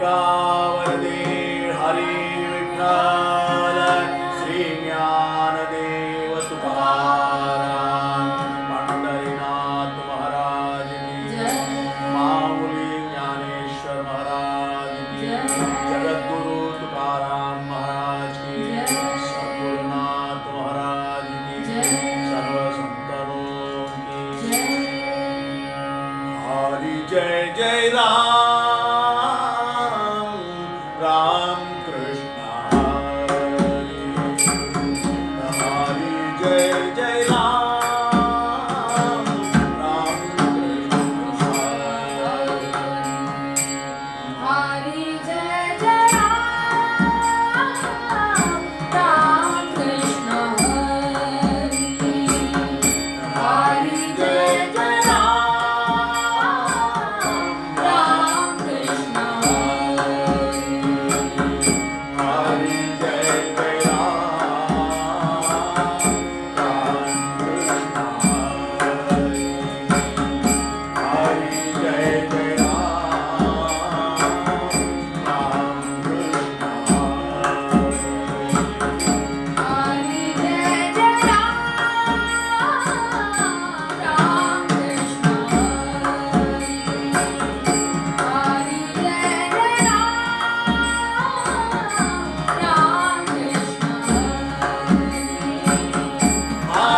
वरदे हरी विठ्ठल श्री ज्ञानदेव तुकाराम पंढरीनाथ महाराज की माऊली ज्ञानेश्वर महाराज की जगद्गुरु तुकाराम महाराज की सद्गुरुनाथ महाराज की सर्व संतों की हरि जय जय राम राम कृष्ण हरि हरि जय जय राम राम कृष्ण हरि जय जय राम राम कृष्ण हरि हरि जय जय राम राम कृष्ण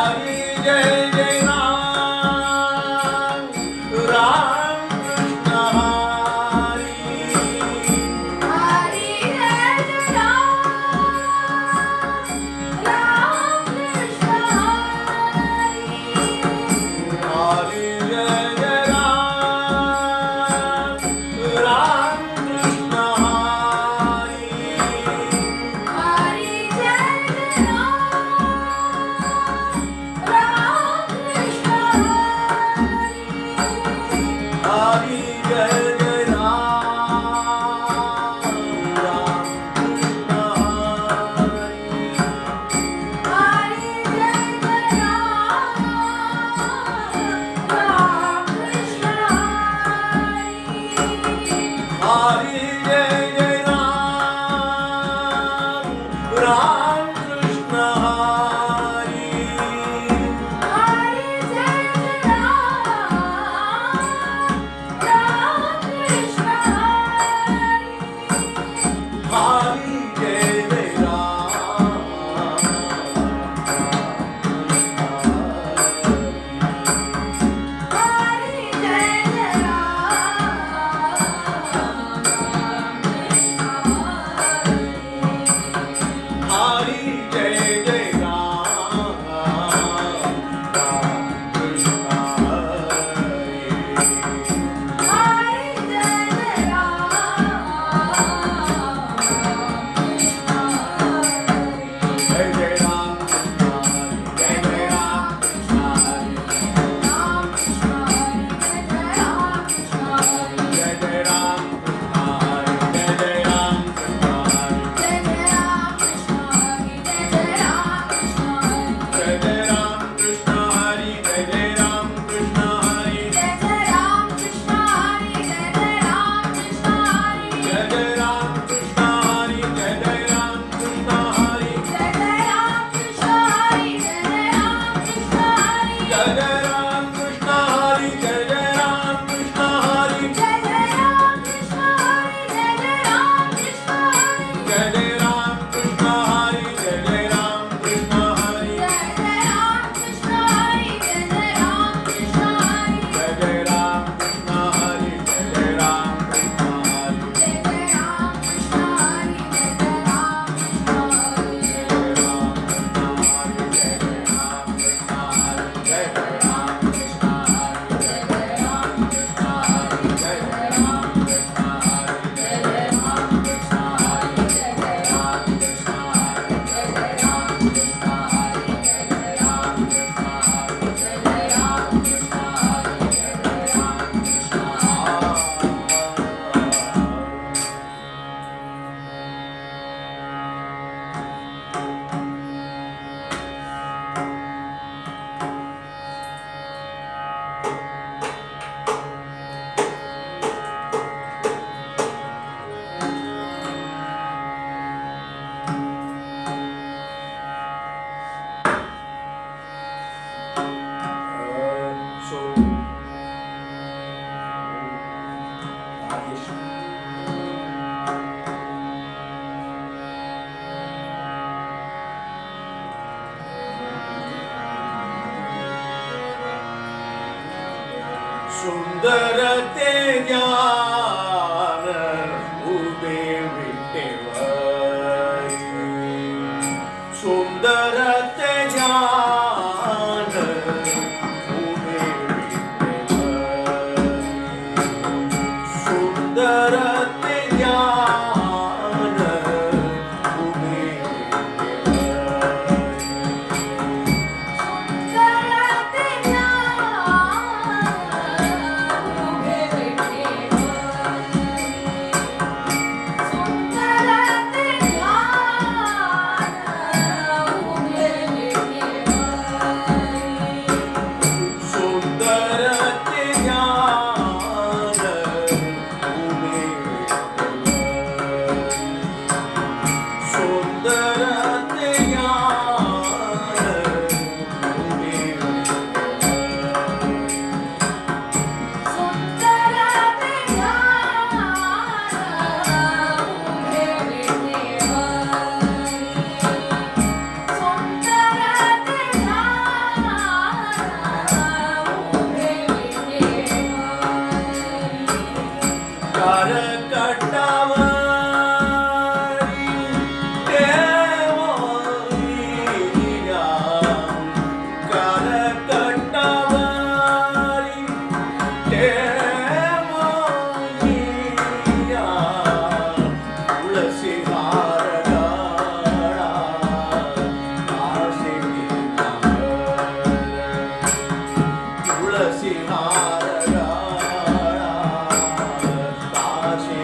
हरि जय जय सुंदर ते ज्ञान उभे विटेवरी सुंदर ते ज्ञान उभे विटेवरी सुंदर ते ज्ञान उभे सुंदर ते ज्ञान उभे सुंदर ते ज्ञान उभे करकटावरी देवगिरा करकटावरी देवगिरा तुळसी हार गळा काशी तुळसी हार गळा काशी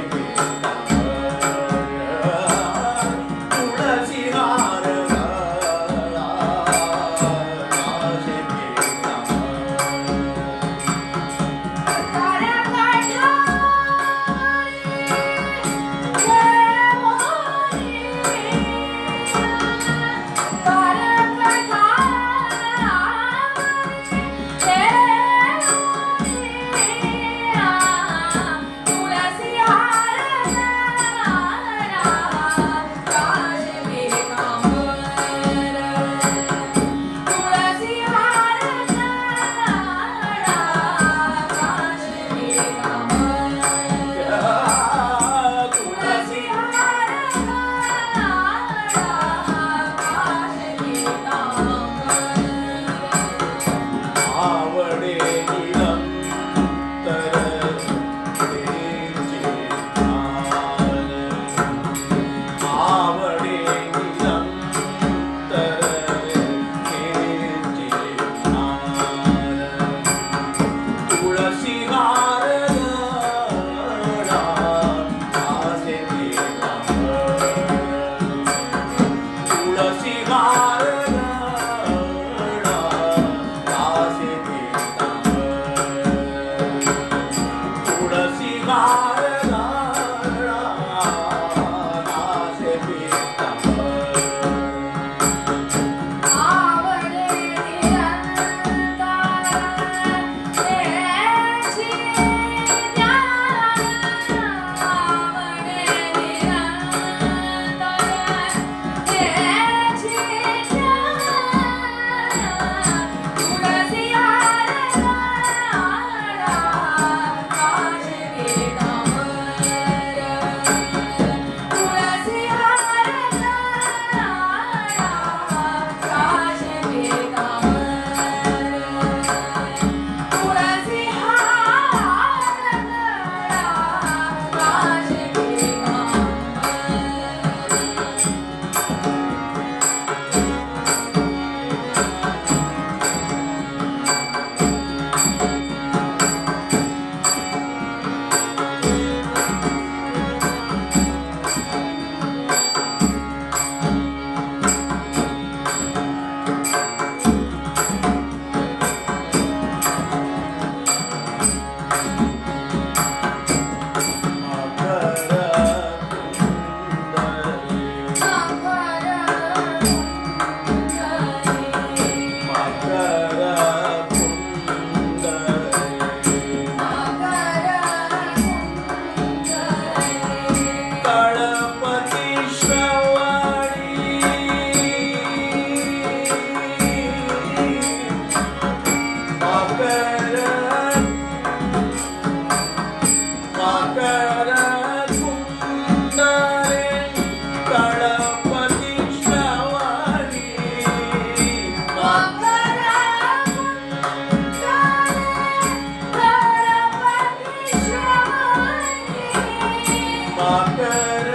मकर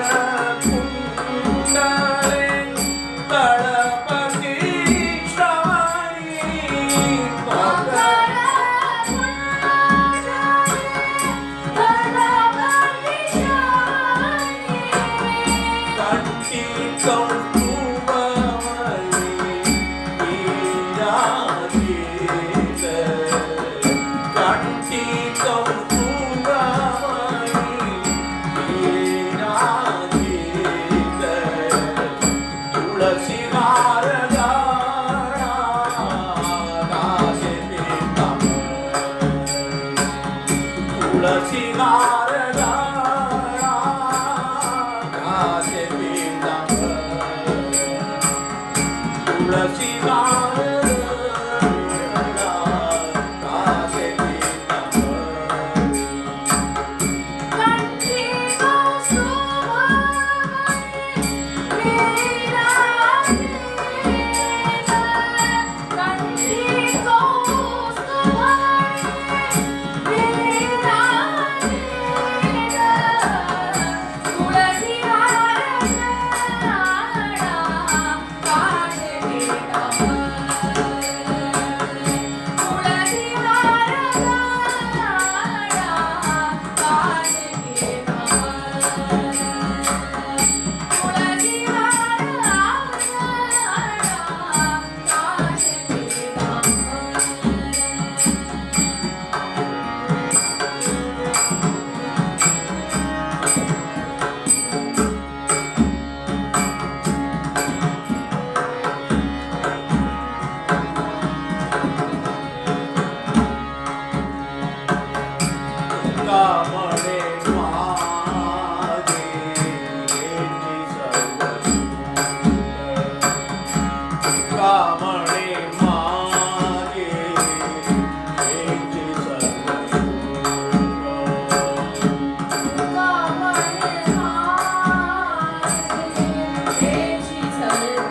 कुंडले तळपती श्रावणी मकर कंठी कौतुभमणी विराजित कंठी कौतुभमणी विराजित तुळसी हार गाणा गासे पीतांबर तुळसी हार गाणा गासे पीतांबर तुळसी हार गाणा गासे पीतांबर कामणे माझे येती सर्व कामणे माझे येती सर्व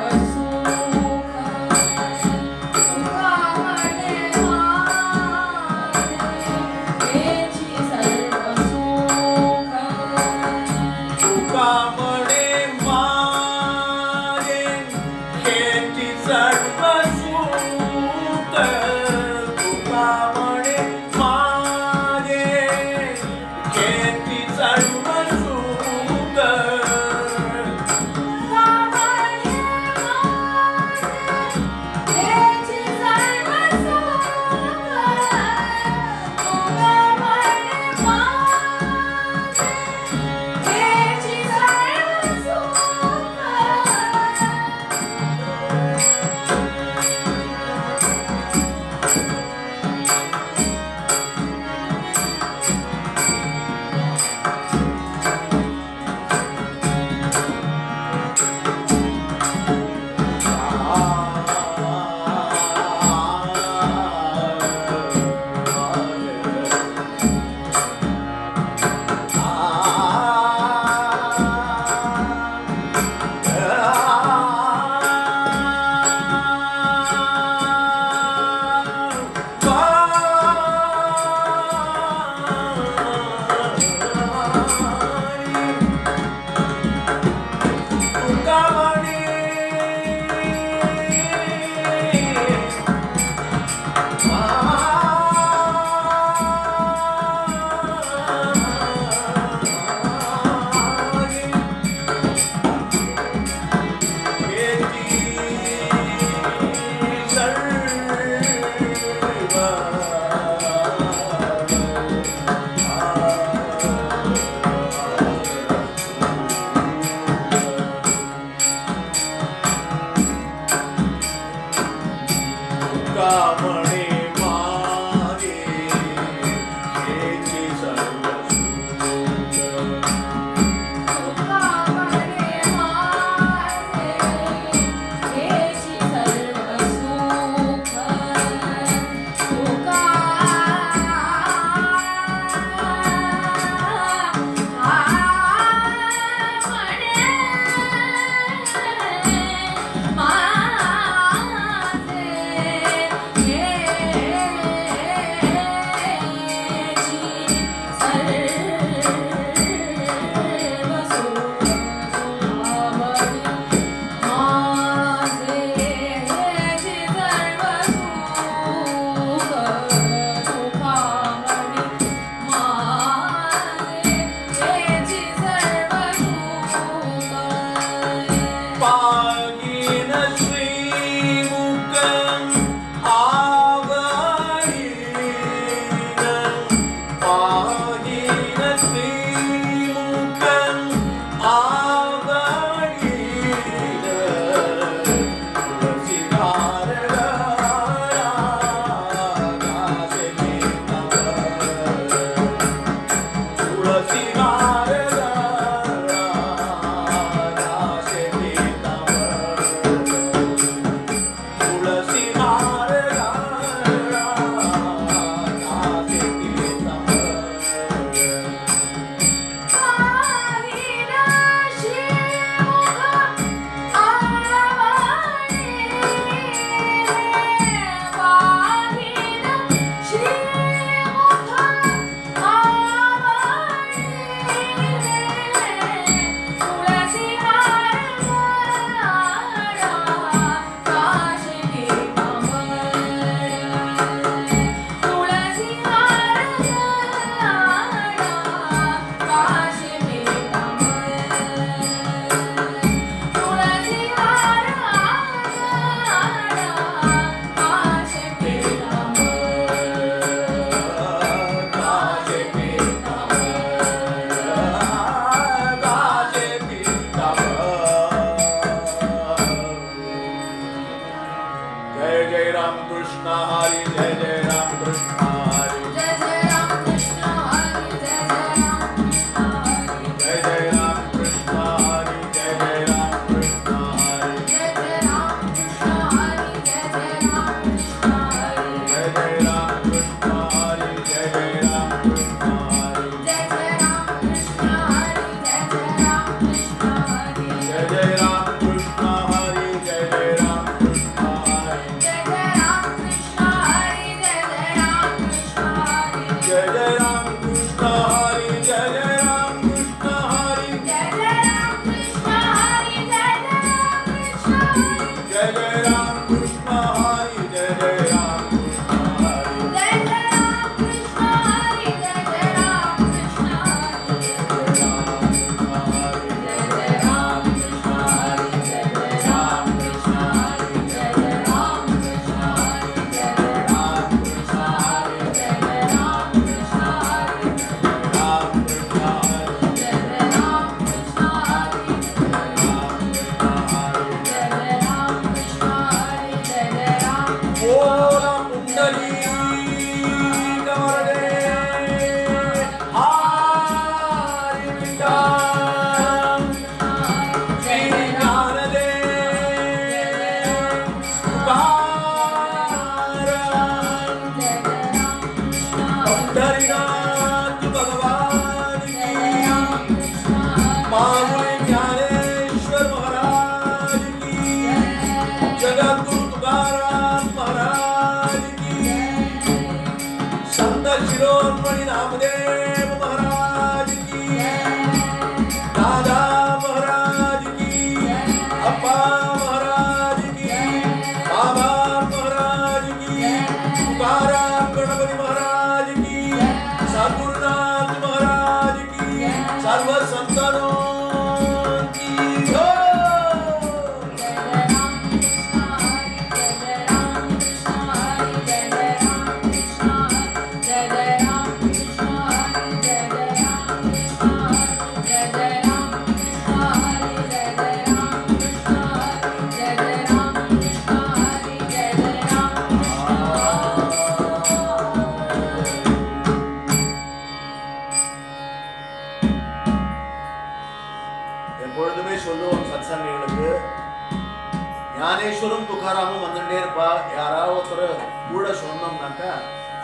ஞானேஸ்வரும் துக்காராமும் வந்துட்டே இருப்பா. யாராவது ஒருத்தர் கூட சொன்னோம்னாக்கா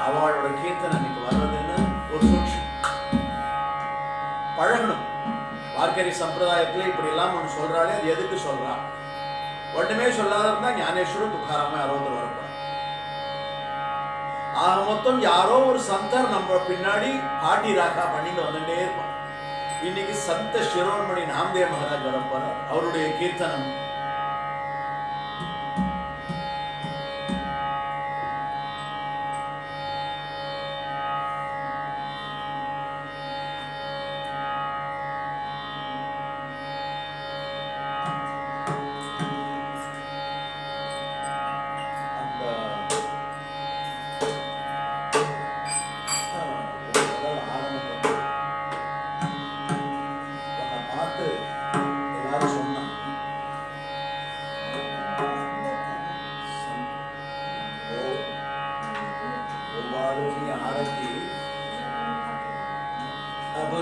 அவளோட கீர்த்தனை இன்னைக்கு வர்றதுன்னு ஒரு சூட்சம் பழகணும். வார்க்கரி சம்பிரதாயத்துல இப்படி எல்லாம் ஒன்று சொல்றாளே, அது எதுக்கு சொல்றா? ஒன்றுமே சொல்லாத இருந்தா ஞானேஸ்வரம் துக்காராம யாரோ ஒருத்தர் வரப்போறார். ஆக மொத்தம் யாரோ ஒரு சந்தர் நம்ம பின்னாடி பாட்டி ராகா பண்ணிட்டு வந்துட்டே இருப்பான். இன்னைக்கு சந்த சிரோன்மணி நாம்தேவ் மகாராஜ் வரப்போறார். அவருடைய கீர்த்தனம் ஆரத்தி அது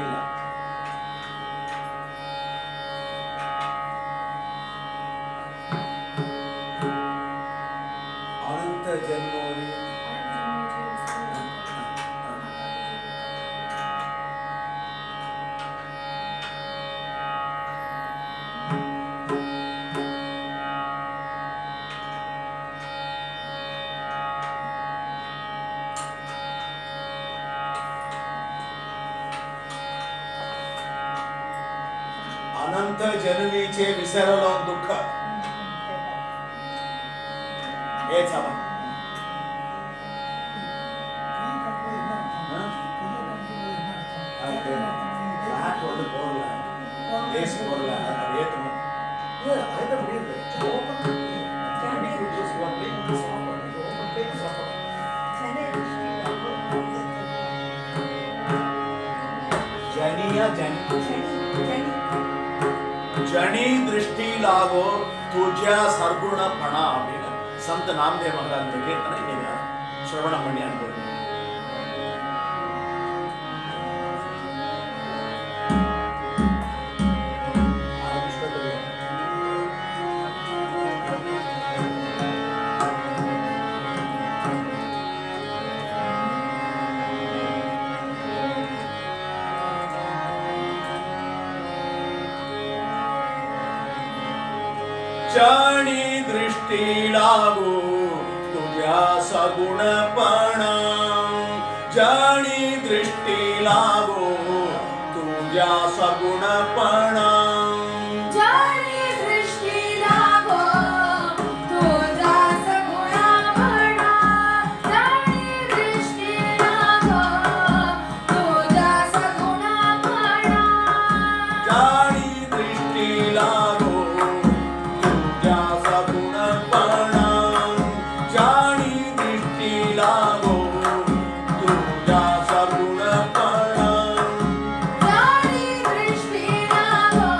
இல்ல அனந்த ஜென்மோதி अनंत जन्मीचे विसरलो दुःख हेच आपण जनी दृष्टी लागो तुझ्या सर्गुणपणा அப்படின்னு संत नामदेव महाराज கீர்த்தனை நீங்க ஸ்ரவணம் பண்ணி அனுபவிங்க. जाणी दृष्टी लागो तुझ्या सगुणपणा, जाणी दृष्टी लागो तुझ्या सगुणपणा, जाणी दृष्टी लागो तुझ्या सगुणपणा, जाणी दृष्टी लागो तुझ्या सगुणपणा, जाणी दृष्टी लागो जाणी दृष्टी लागो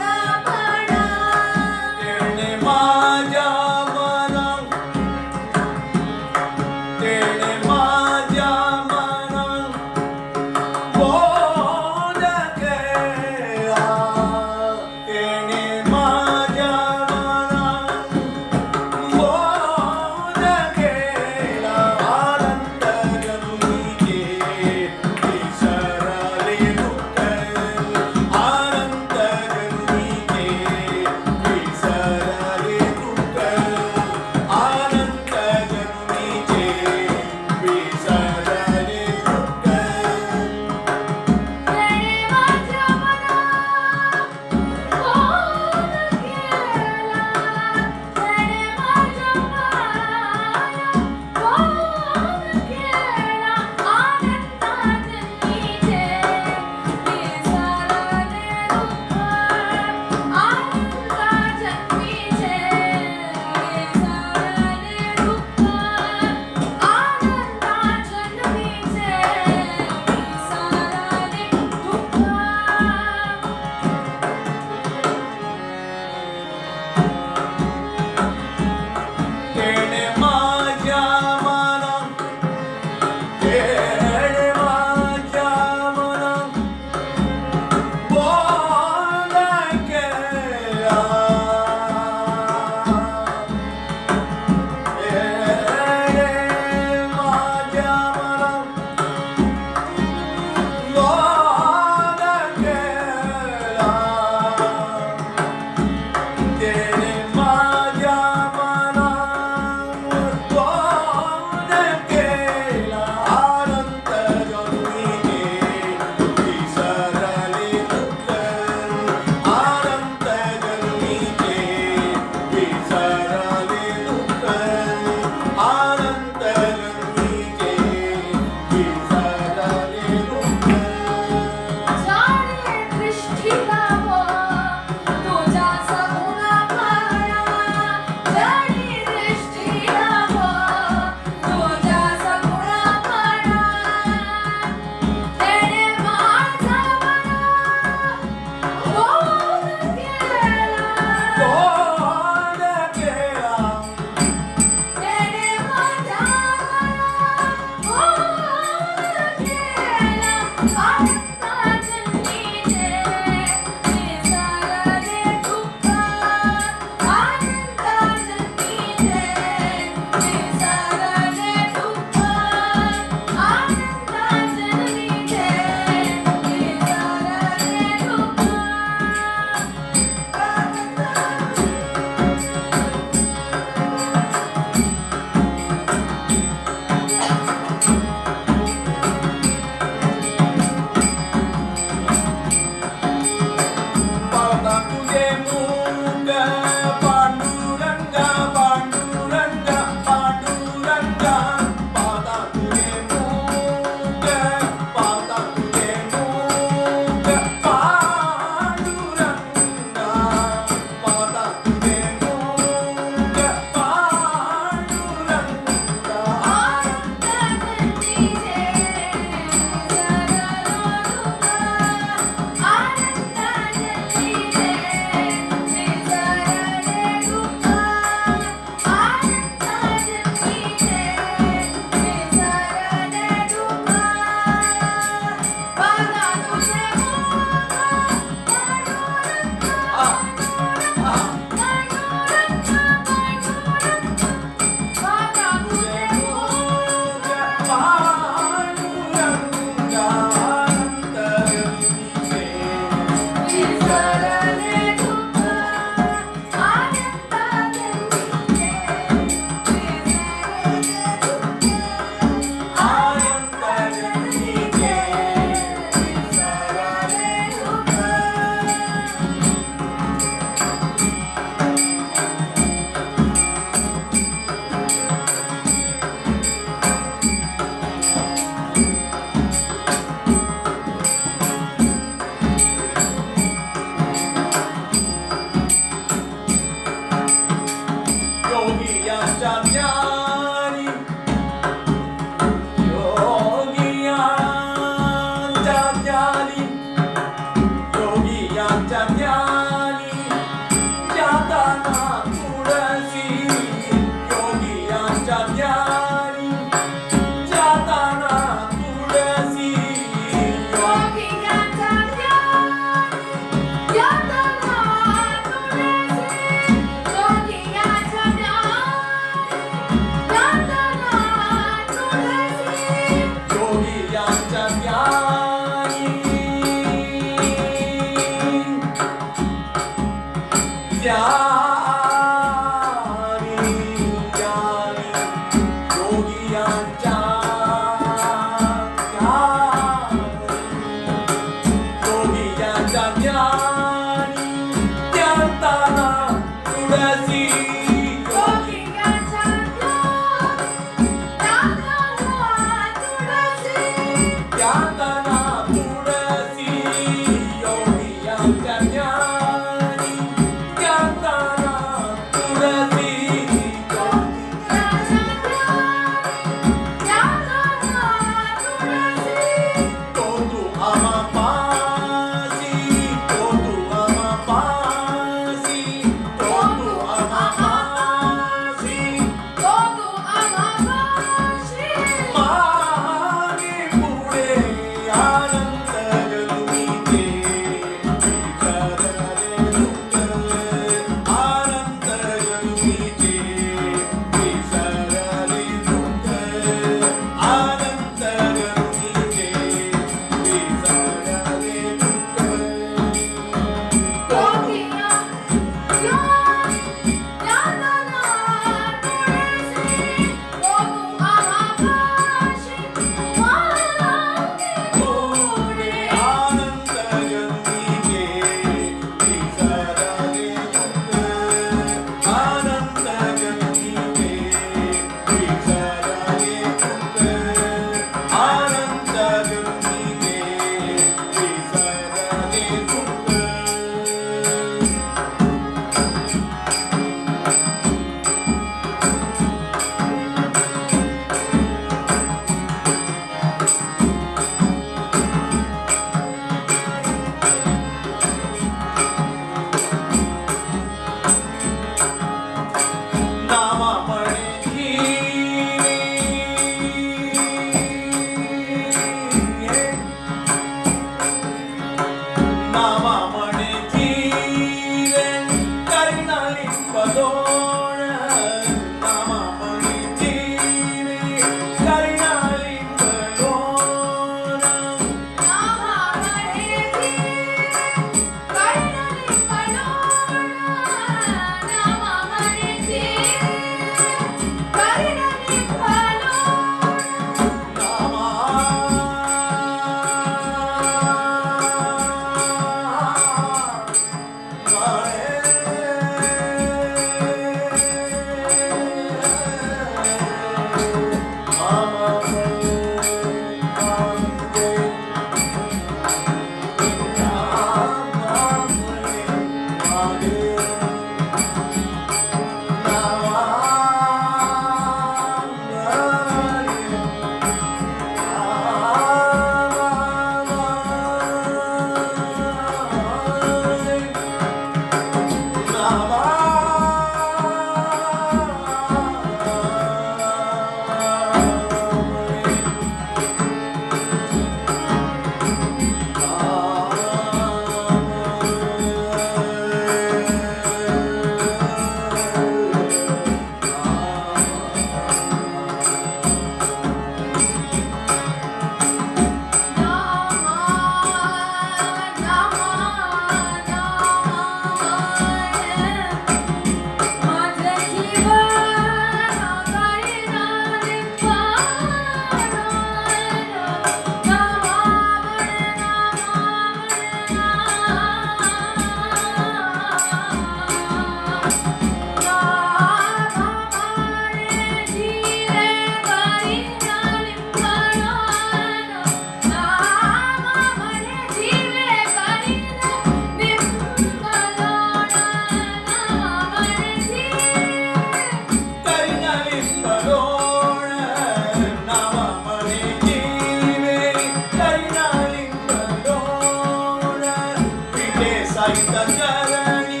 सहित चरणी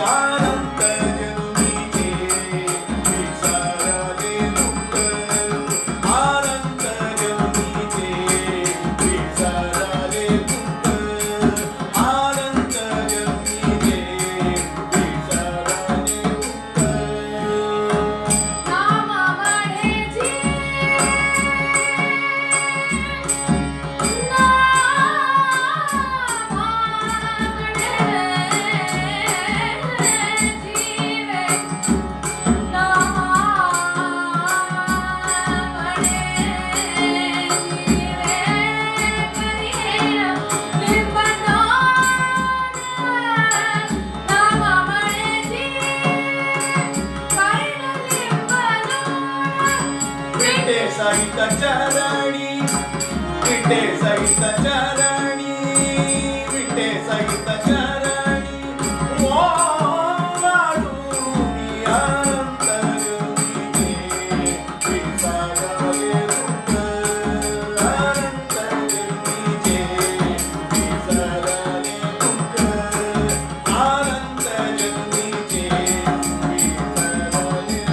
अनंत जनुनीचे विसरले दुःख अनंत जनुनीचे विसरले दुःख अनंत जनुनीचे विसरले दुःख नाम म्हणेची सहित चरणी विटे सहित चरणी विटे सहित चरणी वाढूनी अनंत जनुनीचे विसरले दुःख अनंत जनुनीचे विसरले दुःख अनंत जनुनीचे विसरले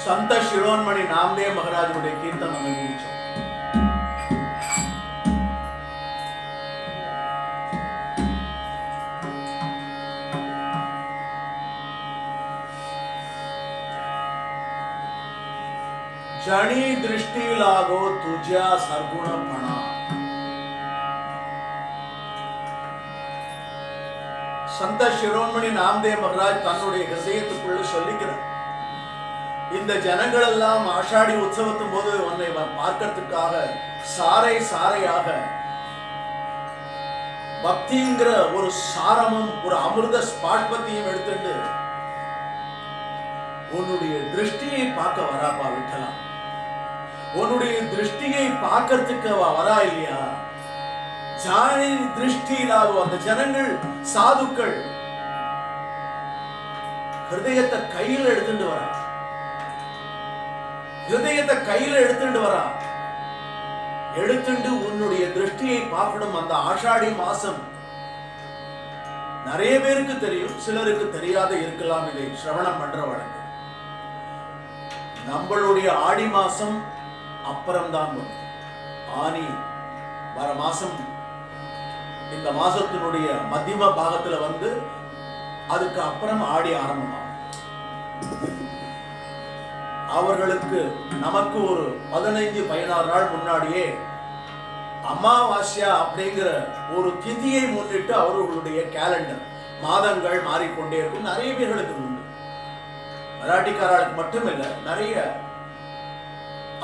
संत शिरोमणि नामदेव महाराजனுடைய கீர்த்தனம் நம்ம முடிச்சோம். जणी दृष्टी लागो तुझ्या सर्गुणपणा. संत शिरोमणि नामदेव महाराज தன்னுடைய ஹிருதயத்துக்குள்ள சொல்லிக்கிறார், இந்த ஜனங்கள் எல்லாம் ஆஷாடி உற்சவத்தின் போது உன்னை பார்க்கிறதுக்காக சாரை சாரையாக பக்திங்கிற ஒரு சாரமும் ஒரு அமிர்த பாஷ்பத்தையும் எடுத்துட்டு உன்னுடைய திருஷ்டியை பார்க்க வராப்பா விட்டலா. உன்னுடைய திருஷ்டியை பார்க்கறதுக்கு வரா இல்லையா? ஜானி திருஷ்டியிலாகும் அந்த ஜனங்கள் சாதுக்கள் ஹிருதயத்தை கையில எடுத்துட்டு வரா. ஹிருதயத்தை கையில எடுத்துட்டு வரா. எடுத்துட்டு உன்னுடைய திருஷ்டியை பார்க்கணும். அந்த ஆஷாடி மாசம் நிறைய பேருக்கு தெரியும், சிலருக்கு தெரியாத இருக்கலாம். இதை சிரவணம் பண்ற வழக்கு. நம்மளுடைய ஆடி மாசம் அப்புறம்தான் வரும். ஆனி வர மாசம், இந்த மாசத்தினுடைய மத்தியம பாகத்துல வந்து அதுக்கு அப்புறம் ஆடி ஆரம்பமாகும். அவர்களுக்கு நமக்கு ஒரு 15-16 நாள் முன்னாடியே அமாவாஸ்யா அப்படிங்கிற ஒரு திதியை முன்னிட்டு அவர்களுடைய கேலண்டர் மாதங்கள் மாறிக்கொண்டே இருக்கும். நிறைய பேர்களுக்கு உண்டு. மராட்டிக்காரர்களுக்கு மட்டுமில்லை, நிறைய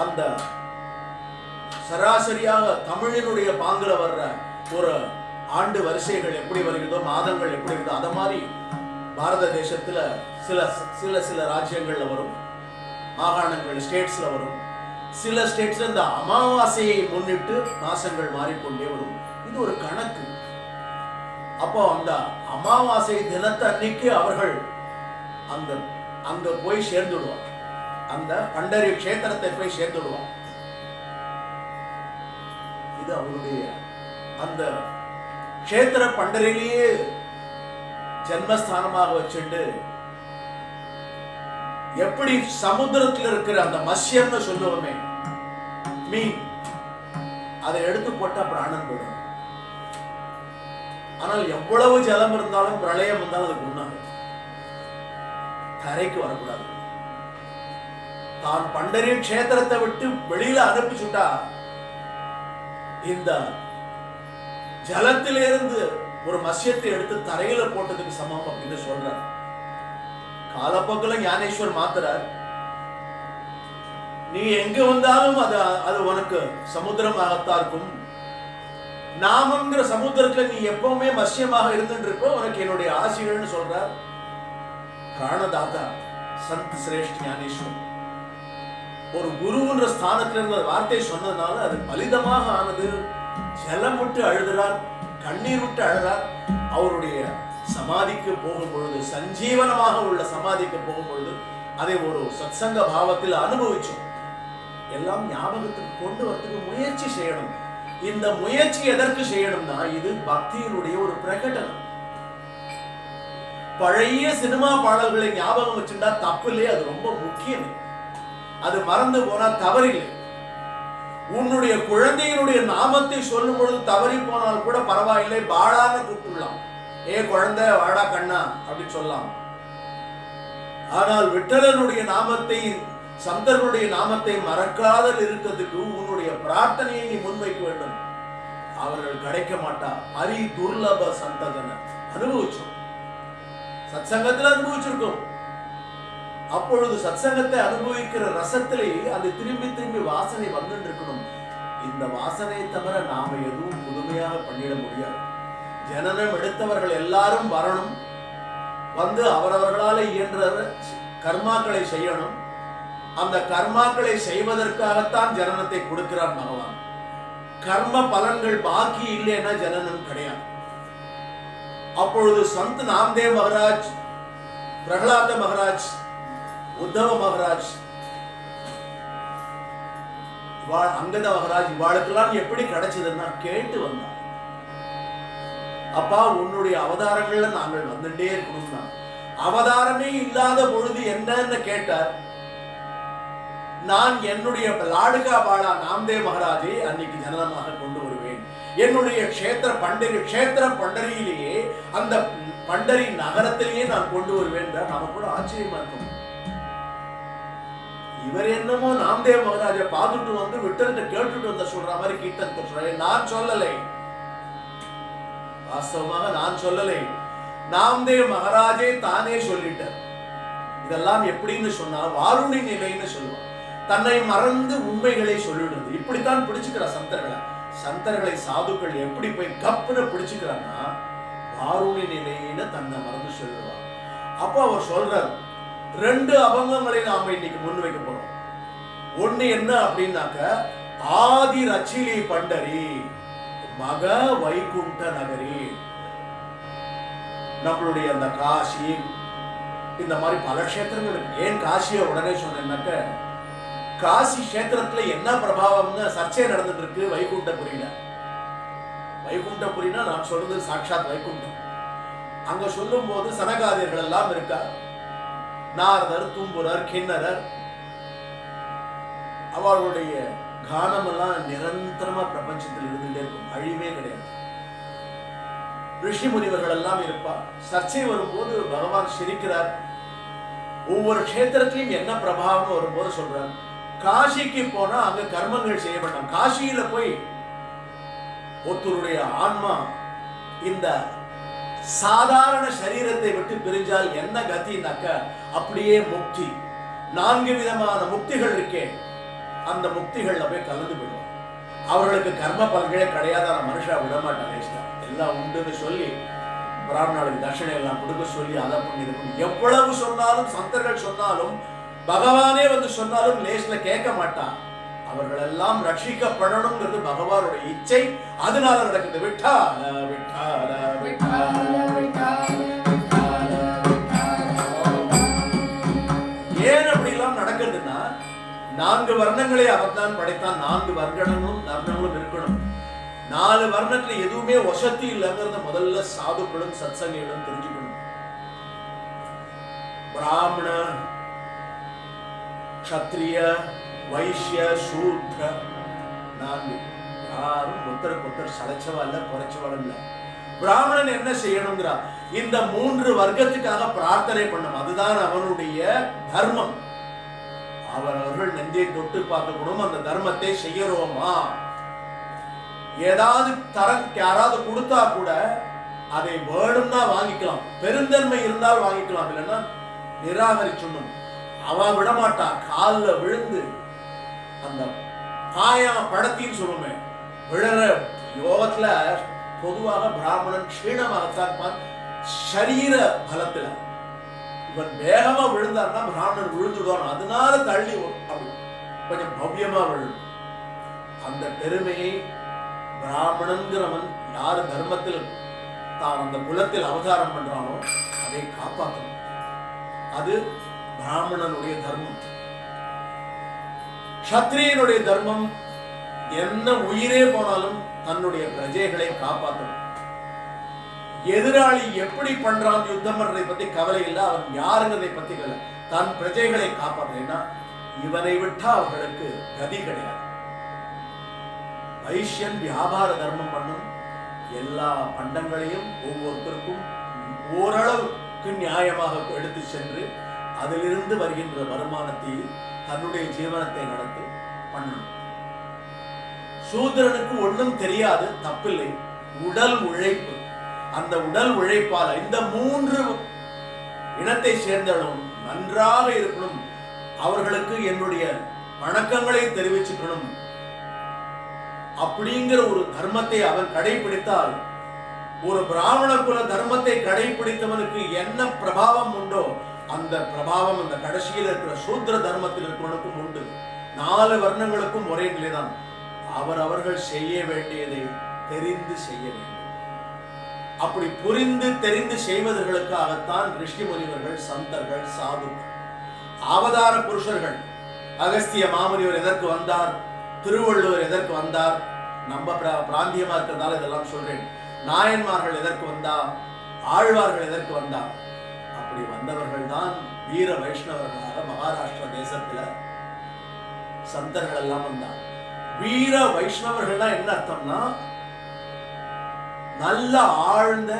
அந்த சராசரியாக தமிழினுடைய பாங்குல வர்ற ஒரு ஆண்டு வரிசைகள் எப்படி வருகிறதோ, மாதங்கள் எப்படி வருதோ, அத மாதிரி பாரத தேசத்துல சில சில சில ராஜ்யங்கள்ல வரும், மாகாணங்கள் ஸ்டேட்ஸ்ல வரும். சில ஸ்டேட்ஸ்ல இந்த அமாவாசையை முன்னிட்டு மாசங்கள் மாறிக்கொண்டே வரும். இது ஒரு கணக்கு. அப்போ அந்த அமாவாசை தினத்தை அன்னைக்கு அவர்கள் அங்க போய் சேர்ந்துடுவார். அந்த பண்டரி கஷேத்திரத்தை போய் சேர்ந்துடுவார். இது அவருடைய அந்த கஷேத்திர பண்டரிலேயே ஜென்மஸ்தானமாக வச்சுட்டு, எப்படி சமுத்திரத்தில் இருக்கிற அந்த மத்ஸ்யம்னு சொல்லுவோமே, மீன், அதை எடுத்து போட்டா பிராணன் போயிடும். ஆனால் எவ்வளவு ஜலம் இருந்தாலும் பிரளயம் வந்தாலும் அதுக்கு முன்னாடி கரைக்கு வரக்கூடாது. தான் பண்டரி கஷேத்திரத்தை விட்டு வெளியில அனுப்பிச்சுட்டா இந்த ஜலத்திலிருந்து ஒரு மத்ஸ்யத்தை எடுத்து தரையில போட்டதுக்கு சமம் அப்படின்னு சொல்றார். காலப்போக்கில் ஞானேஸ்வர் மாத்துறார். நீ எங்க வந்தாலும் அது உனக்கு சமுத்திரமாகத்தான் இருக்கும். நாமங்கிற சமுத்திரத்துல நீ எப்பவுமே மத்ஸ்யமாக இருந்துட்டு இருப்ப, உனக்கு என்னுடைய ஆசைகள்னு சொல்றார் பிராணதாதா சந்த் சிரேஷ்ட ஞானேஸ்வர். ஒரு குருன்ற ஸ்தானத்துல இருந்த வார்த்தை சொன்னதுனால அது பலிதமாக ஆனது. ஜலம் விட்டு அழுகிறார், கண்ணீர் விட்டு அழுகிறார். அவருடைய சமாதிக்கு போகும் பொழுது, சஞ்சீவனமாக உள்ள சமாதிக்கு போகும் பொழுது அதை ஒரு சத்சங்க பாவத்தில் அனுபவிச்சோம். எல்லாம் ஞாபகத்துக்கு கொண்டு வரதுக்கு முயற்சி செய்யணும். இந்த முயற்சி எதற்கு செய்யணும்னா, இது பக்தியினுடைய ஒரு பிரகடனம். பழைய சினிமா பாடல்களை ஞாபகம் வச்சுட்டா தப்பில்லை, அது ரொம்ப முக்கியம். அது மறந்து போனா தவறில்லை. உன்னுடைய குழந்தையினுடைய நாமத்தை சொல்லும் பொழுது தவறி போனால் கூட பரவாயில்லை, பாடான்னு கூப்பிடலாம். ஏ குழந்தை வாடா கண்ணா அப்படின்னு சொல்லலாம். ஆனால் விட்டலனுடைய நாமத்தை, சந்தர்களுடைய நாமத்தை மறக்காதல் இருக்கிறதுக்கு உன்னுடைய பிரார்த்தனையை நீ முன்வைக்க வேண்டும். அவர்கள் கிடைக்க மாட்டா. ஹரி துர்லப சந்தகன அனுபவிச்சோம், சத்சங்கத்தில் அனுபவிச்சிருக்கோம். அப்பொழுது சத்சங்கத்தை அனுபவிக்கிற ரசத்திலே அது திரும்பி திரும்பி வாசனை வந்துட்டு இருக்கணும். இந்த வாசனை தவிர நாம எதுவும் புதுமையாக பண்ணிட முடியாது. ஜனனம் எடுத்தவர்கள் எல்லாரும் வரணும், வந்து அவரவர்களால் இயன்ற கர்மாக்களை செய்யணும். அந்த கர்மாக்களை செய்வதற்காகத்தான் ஜனனத்தை கொடுக்கிறார் பகவான். கர்ம பலன்கள் பாக்கி இல்லைன்னா ஜனனம் கிடையாது. அப்பொழுது சந்த் நாம்தேவ் மகாராஜ், பிரகலாத மகாராஜ், உத்தவ மகாராஜ், அங்கத மகாராஜ், இவாளுக்கெல்லாம் எப்படி கிடைச்சதுன்னா கேட்டு வந்தார். அப்பா உன்னுடைய அவதாரங்கள்ல நாங்கள் வந்துட்டே இருக்கணும்னா, அவதாரமே இல்லாத பொழுது என்னன்னு கேட்டார். நான் என்னுடைய லாடுகா பாலா நாம்தேவ் மகாராஜை அன்னைக்கு ஜனனமாக கொண்டு வருவேன். என்னுடைய கஷேத்திர பண்டரியிலேயே, அந்த பண்டரி நகரத்திலேயே நான் கொண்டு வருவேன். நமக்கு கூட ஆச்சரியமா இருக்கும். இவர் என்னமோ நாம்தேவ் மகாராஜை பார்த்துட்டு வந்து விட்டல்கிட்ட கேட்டுட்டு வந்த சொல்ற மாதிரி கீர்த்தன் சொல்றாரு. நான் சொல்லலை, வாஸ்தவமாக நான் சொல்லலை, நாம்தேவ் மகாராஜே தானே சொல்லிட்டார். இதெல்லாம் எப்படின்னு சொன்னா வாருணி நிலைன்னு சொல்லுவார். தன்னை மறந்து உண்மைகளை சொல்லிடுறது. இப்படித்தான் பிடிச்சுக்கிற சந்தர்களை சாதுக்கள் எப்படி போய் கப்புன்னு பிடிச்சுக்கிறாங்கன்னா வாருணி நிலைன்னு தன்னை மறந்து சொல்லுவார். அப்போ அவர் சொல்றார், 2 அபங்கங்களை நாம இன்னைக்கு முன் வைக்க போறோம். ஒண்ணு என்ன அப்படின்னாக்க, ஆதி ரச்சிலி பண்டரி மக வைகுண்ட நகரி. நம்மளுடைய அந்த காசி, இந்த மாதிரி பல க்ஷேத்திரங்கள் இருக்கு. ஏன் காசியை உடனே சொன்னேன்னாக்க, காசி கஷேத்திரத்துல என்ன பிரபாவம்னு சர்ச்சை நடந்துட்டு இருக்கு வைகுண்டபுரியில. வைகுண்டபுரினா நான் சொல்றது சாட்சாத் வைகுண்டம். அங்க சொல்லும் போது சனகாதியர்கள் எல்லாம் இருக்கா, நாரதர், தும்புரர், கிண்ணரர், அவர்களுடைய கானம் எல்லாம் நிரந்தரமா பிரபஞ்சத்தில் இருந்துட்டே இருக்கும், அழிவே கிடையாது. ரிஷி முனிவர்கள் எல்லாம் இருப்பார். சர்ச்சை வரும்போது பகவான் சிரிக்கிறார். ஒவ்வொரு கஷேத்திரத்திலையும் என்ன பிரபாவம் வரும்போது சொல்றார், காசிக்கு போனா அங்க கர்மங்கள் செய்ய வேண்டாம். காசியில போய் ஒருத்தருடைய ஆன்மா இந்த சாதாரண சரீரத்தை விட்டு பிரிஞ்சால் என்ன கதினாக்க அப்படியே முக்தி. 4 விதமான முக்திகள் இருக்கே, அந்த முக்திகள்ல போய் கலந்து விடுவோம். அவர்களுக்கு கர்ம பலன்களே கிடையாத மனுஷா விடமாட்டாங்க. எல்லாம் உண்டுன்னு சொல்லி பிராமணர்களுக்கு தட்சணை எல்லாம் கொடுக்க சொல்லி அதை பண்ணி இதை பண்ணி எவ்வளவு சொன்னாலும், சந்தர்கள் சொன்னாலும், பகவானே வந்து சொன்னாலும் லேஸ்ல கேட்க மாட்டான். அவர்கள் எல்லாம் ரட்சிக்கப்படணுங்கிறது பகவானுடைய இச்சை. அதனால நடக்குது. விட்டால விட்டால ஏன் அப்படி எல்லாம் நடக்குதுன்னா, 4 வர்ணங்களை அவர் தான் படைத்தான். 4 வர்ணங்களும் இருக்கணும். 4 வர்ணத்துல எதுவுமே வசதி இல்லைங்கிறத முதல்ல சாதுக்களும் சத்சங்கிகளும் தெரிஞ்சுக்கணும். பிராமண, க்ஷத்ரிய, வைஷ்ய, சூத்ர, 4 யாரும் ஒருத்தருக்கு சளைச்சவா இல்ல, குறைச்சவா இல்ல. பிராமணன் என்ன செய்யணுங்கிறா, இந்த 3 வர்க்கத்துக்காக பிரார்த்தனை பண்ணும். அதுதான் அவனுடைய தர்மம். அவர்கள் நெஞ்சை தொட்டு பார்க்கணும், அந்த தர்மத்தை செய்யறோமா. ஏதாவது யாராவது கொடுத்தா கூட அதை வேணும்னா வாங்கிக்கலாம், பெருந்தன்மை இருந்தால் வாங்கிக்கலாம், இல்லைன்னா நிராகரிச்சுடணும். அவன் விடமாட்டான். காலில் விழுந்து அந்த காயா படத்தின்னு சொல்லுமே, விழற யோகத்துல பொதுவாக பிராமணன் க்ஷீணமாகத்தான் சரீர பலத்துல. இவன் வேகமா விழுந்தான்னா பிராமணன் விழுந்துடுவான். அதனால தள்ளி அப்படி கொஞ்சம் பவ்யமா விழும். அந்த பெருமையை பிராமணன்கிறவன் யாரு தர்மத்தில் தான் அந்த குலத்தில் அவதாரம் பண்றானோ அதை காப்பாற்றணும். அது பிராமணனுடைய தர்மம். க்ஷத்ரியனுடைய தர்மம் என்ன உயிரே போனாலும் தன்னுடைய பிரஜைகளை காப்பாற்றணும். எதிராளி எப்படி பண்றான் யுத்தம் பண்றதை பத்தி கவலை இல்லை, அவன் யாருங்கிறதை பத்தி கவலை. தன் பிரஜைகளை காப்பாற்றா இவனை விட்டா அவர்களுக்கு கதி கிடையாது. வைஷ்யன் வியாபார தர்மம் பண்ணும். எல்லா பண்டங்களையும் ஒவ்வொருத்தருக்கும் ஓரளவுக்கு நியாயமாக எடுத்து சென்று அதிலிருந்து வருகின்ற வருமானத்தை தன்னுடைய ஜீவனத்தை நடத்தி பண்ணணும். சூத்திரனுக்கு ஒன்றும் தெரியாது, தப்பில்லை. உடல் உழைப்பு, அந்த உடல் உழைப்பால இந்த 3 இனத்தை சேர்ந்தவர்களும் நன்றாக இருக்கணும். அவர்களுக்கு என்னுடைய வணக்கங்களை தெரிவிச்சுக்கணும் அப்படிங்கிற ஒரு தர்மத்தை அவன் கடைபிடித்தால், ஒரு பிராமண குல தர்மத்தை கடைபிடித்தவனுக்கு என்ன பிரபாவம் உண்டோ அந்த பிரபாவம் அந்த கடைசியில் இருக்கிற சூத்திர தர்மத்தில் இருக்கிறவனுக்கும் உண்டு. 4 வர்ணங்களுக்கும் ஒரே நிலைதான். அவர்கள் செய்ய வேண்டியதை தெரிந்து செய்ய வேண்டும். அப்படி புரிந்து தெரிந்து செய்வதற்காகத்தான் ரிஷி முனிவர்கள், சந்தர்கள், சாதுக்கள், அவதார புருஷர்கள். அகஸ்திய மாமுனிவர் எதற்கு வந்தார், திருவள்ளுவர் எதற்கு வந்தார், நம்ம பிராந்தியமா இருக்கிறதால இதெல்லாம் சொல்றேன். நாயன்மார்கள் எதற்கு வந்தார், ஆழ்வார்கள் எதற்கு வந்தார். அப்படி வந்தவர்கள் தான் வீர வைஷ்ணவர்களாக மகாராஷ்டிரா தேசத்துல சந்தர்கள் எல்லாம் வந்தார். வீர வைஷ்ணவர்கள்னா என்ன அர்த்தம்னா, நல்ல ஆழ்ந்த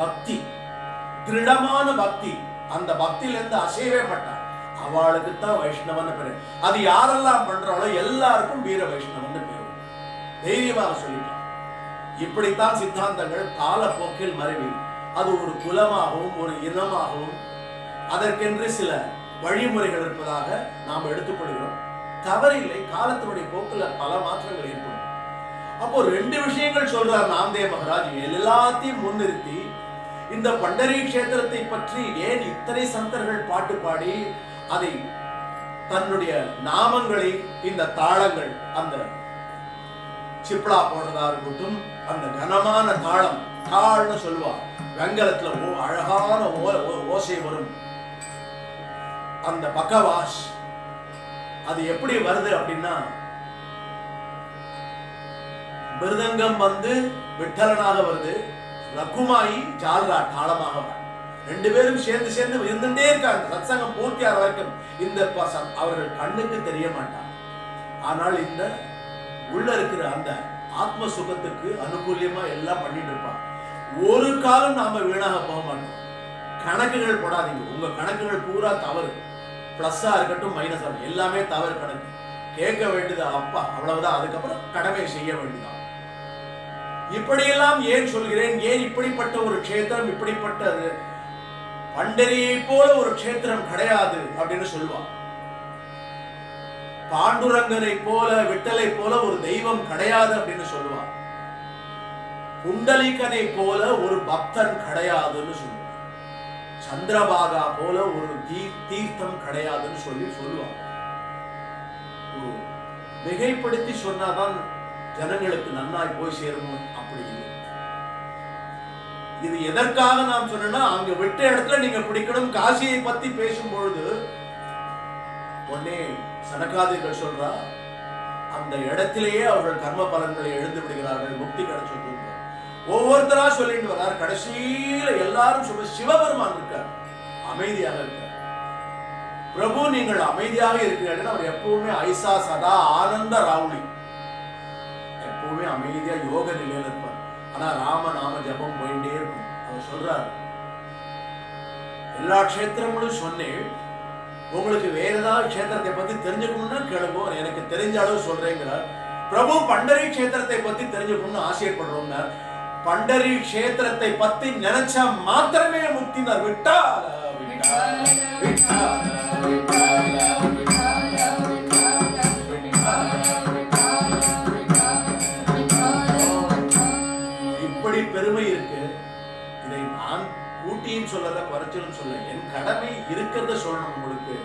பக்தி, திருடமான பக்தி. அந்த பக்தியில இருந்து அசையவே மாட்டார். அவளுக்கு தான் வைஷ்ணவன் பேரு. அது யாரெல்லாம் பண்றாளோ எல்லாருக்கும் வீர வைஷ்ணவன் பேரு. தைரியமாக சொல்லிக்கலாம். இப்படித்தான் சித்தாந்தங்கள் காலப்போக்கில் மறைவி. அது ஒரு குலமாகவும் ஒரு இனமாகவும் அதற்கென்று சில வழிமுறைகள் இருப்பதாக நாம் எடுத்துக்கொள்கிறோம். தவறில்லை. காலத்தினுடைய போக்கில் பல மாற்றங்கள் ஏற்படும். அப்போ 2 விஷயங்கள் சொல்றார் நாம்தேவ் மகாராஜ். எல்லாத்தையும் முன்னிறுத்தி இந்த பண்டரி கஷேத்திரத்தை பற்றி ஏன் இத்தனை சந்தர்கள் பாட்டு பாடி அதை தன்னுடைய நாமங்களை, இந்த தாளங்கள், அந்த சிப்ளா போடுறதா இருக்கட்டும், அந்த கனமான தாளம், தாள்னு சொல்லுவார், வெங்கலத்துல அழகான ஓசை வரும். அந்த பக்கவாஷ் அது எப்படி வருது அப்படின்னா, மிருதங்கம் வந்து விட்டலனாக வருது, ரகுமாயி ஜால்ரா தாளமாக வர, ரெண்டு பேரும் சேர்ந்து சேர்ந்து இருந்துட்டே இருக்காங்க. சத்சங்கம் பூர்த்தியாகிற வரைக்கும் இந்த அவர்கள் கண்ணுக்கு தெரிய மாட்டாங்க. ஆனால் இந்த உள்ள இருக்கிற அந்த ஆத்ம சுகத்துக்கு அனுகூலியமா எல்லாம் பண்ணிட்டு இருப்பாங்க. ஒரு காலம் நாம வீணாக போக மாட்டோம். கணக்குகள் போடாதீங்க. உங்க கணக்குகள் பூரா தவறு. பிளஸ்ஸா இருக்கட்டும் மைனஸா இருக்கட்டும், எல்லாமே தவறு கணக்கு. கேட்க வேண்டியது அப்பா, அவ்வளவுதான். அதுக்கப்புறம் கடமை செய்ய வேண்டியதான். இப்படியெல்லாம் ஏன் சொல்கிறேன்? ஏன் இப்படிப்பட்ட ஒரு க்ஷேத்திரம், இப்படிப்பட்ட பண்டரியை போல ஒரு க்ஷேத்திரம் கிடையாது அப்படின்னு சொல்லுவான். பாண்டுரங்கனை போல, விட்டலை போல ஒரு தெய்வம் கிடையாது அப்படின்னு சொல்லுவான். புண்டலிகனை போல ஒரு பக்தன் கிடையாதுன்னு சொல்லுவான். சந்திரபாகா போல ஒரு தீர்த்தம் கிடையாதுன்னு சொல்லுவாங்க. ஒரு மிகைப்படுத்தி சொன்னாதான் ஜனங்களுக்கு நன்னாய் போய் சேரணும். அப்படி இல்லை. இது எதற்காக நாம் சொன்னா, அங்க விட்ட இடத்துல நீங்க பிடிக்கணும். காசியை பத்தி பேசும் பொழுது உடனே சனகாதிகள் சொல்றா, அந்த இடத்திலேயே அவர்கள் கர்ம பலன்களை எழுந்து விடுகிறார்கள், முக்தி கிடைச்சு. ஒவ்வொருத்தரா சொல்லிட்டு வர்றார். கடைசியில எல்லாரும் சொல்ல, சிவபெருமான் இருக்கார், அமைதியாக இருக்கார். பிரபு நீங்கள் அமைதியாக இருக்கிறீர்கள். அவர் எப்பவுமே ஐசா சதா ஆனந்த ராவுளி, எப்பவுமே அமைதியா யோக நிலையில இருப்பார். ஆனா ராம நாம ஜபம் போயிட்டே இருக்கும். அவர் சொல்றார், எல்லா க்ஷேத்திரங்களும் சொன்னேன், உங்களுக்கு வேற ஏதாவது க்ஷேத்திரத்தை பத்தி தெரிஞ்சுக்கணும்னா கேளுங்க, எனக்கு தெரிஞ்ச அளவு சொல்றேங்கிறார். பிரபு பண்டரி க்ஷேத்திரத்தை பத்தி தெரிஞ்சுக்கணும்னு ஆசைப்படுறோங்க. பண்டரி க்ஷேத்திரத்தை பத்தி நினைச்சா மாத்திரமே முக்தி. விட்டா இப்படி பெருமை இருக்கு. இதை நான் கூட்டியும் சொல்லல, குறைச்சலும் சொல்ல, என் கடமை இருக்கிறத சொல்லணும் உங்களுக்கு.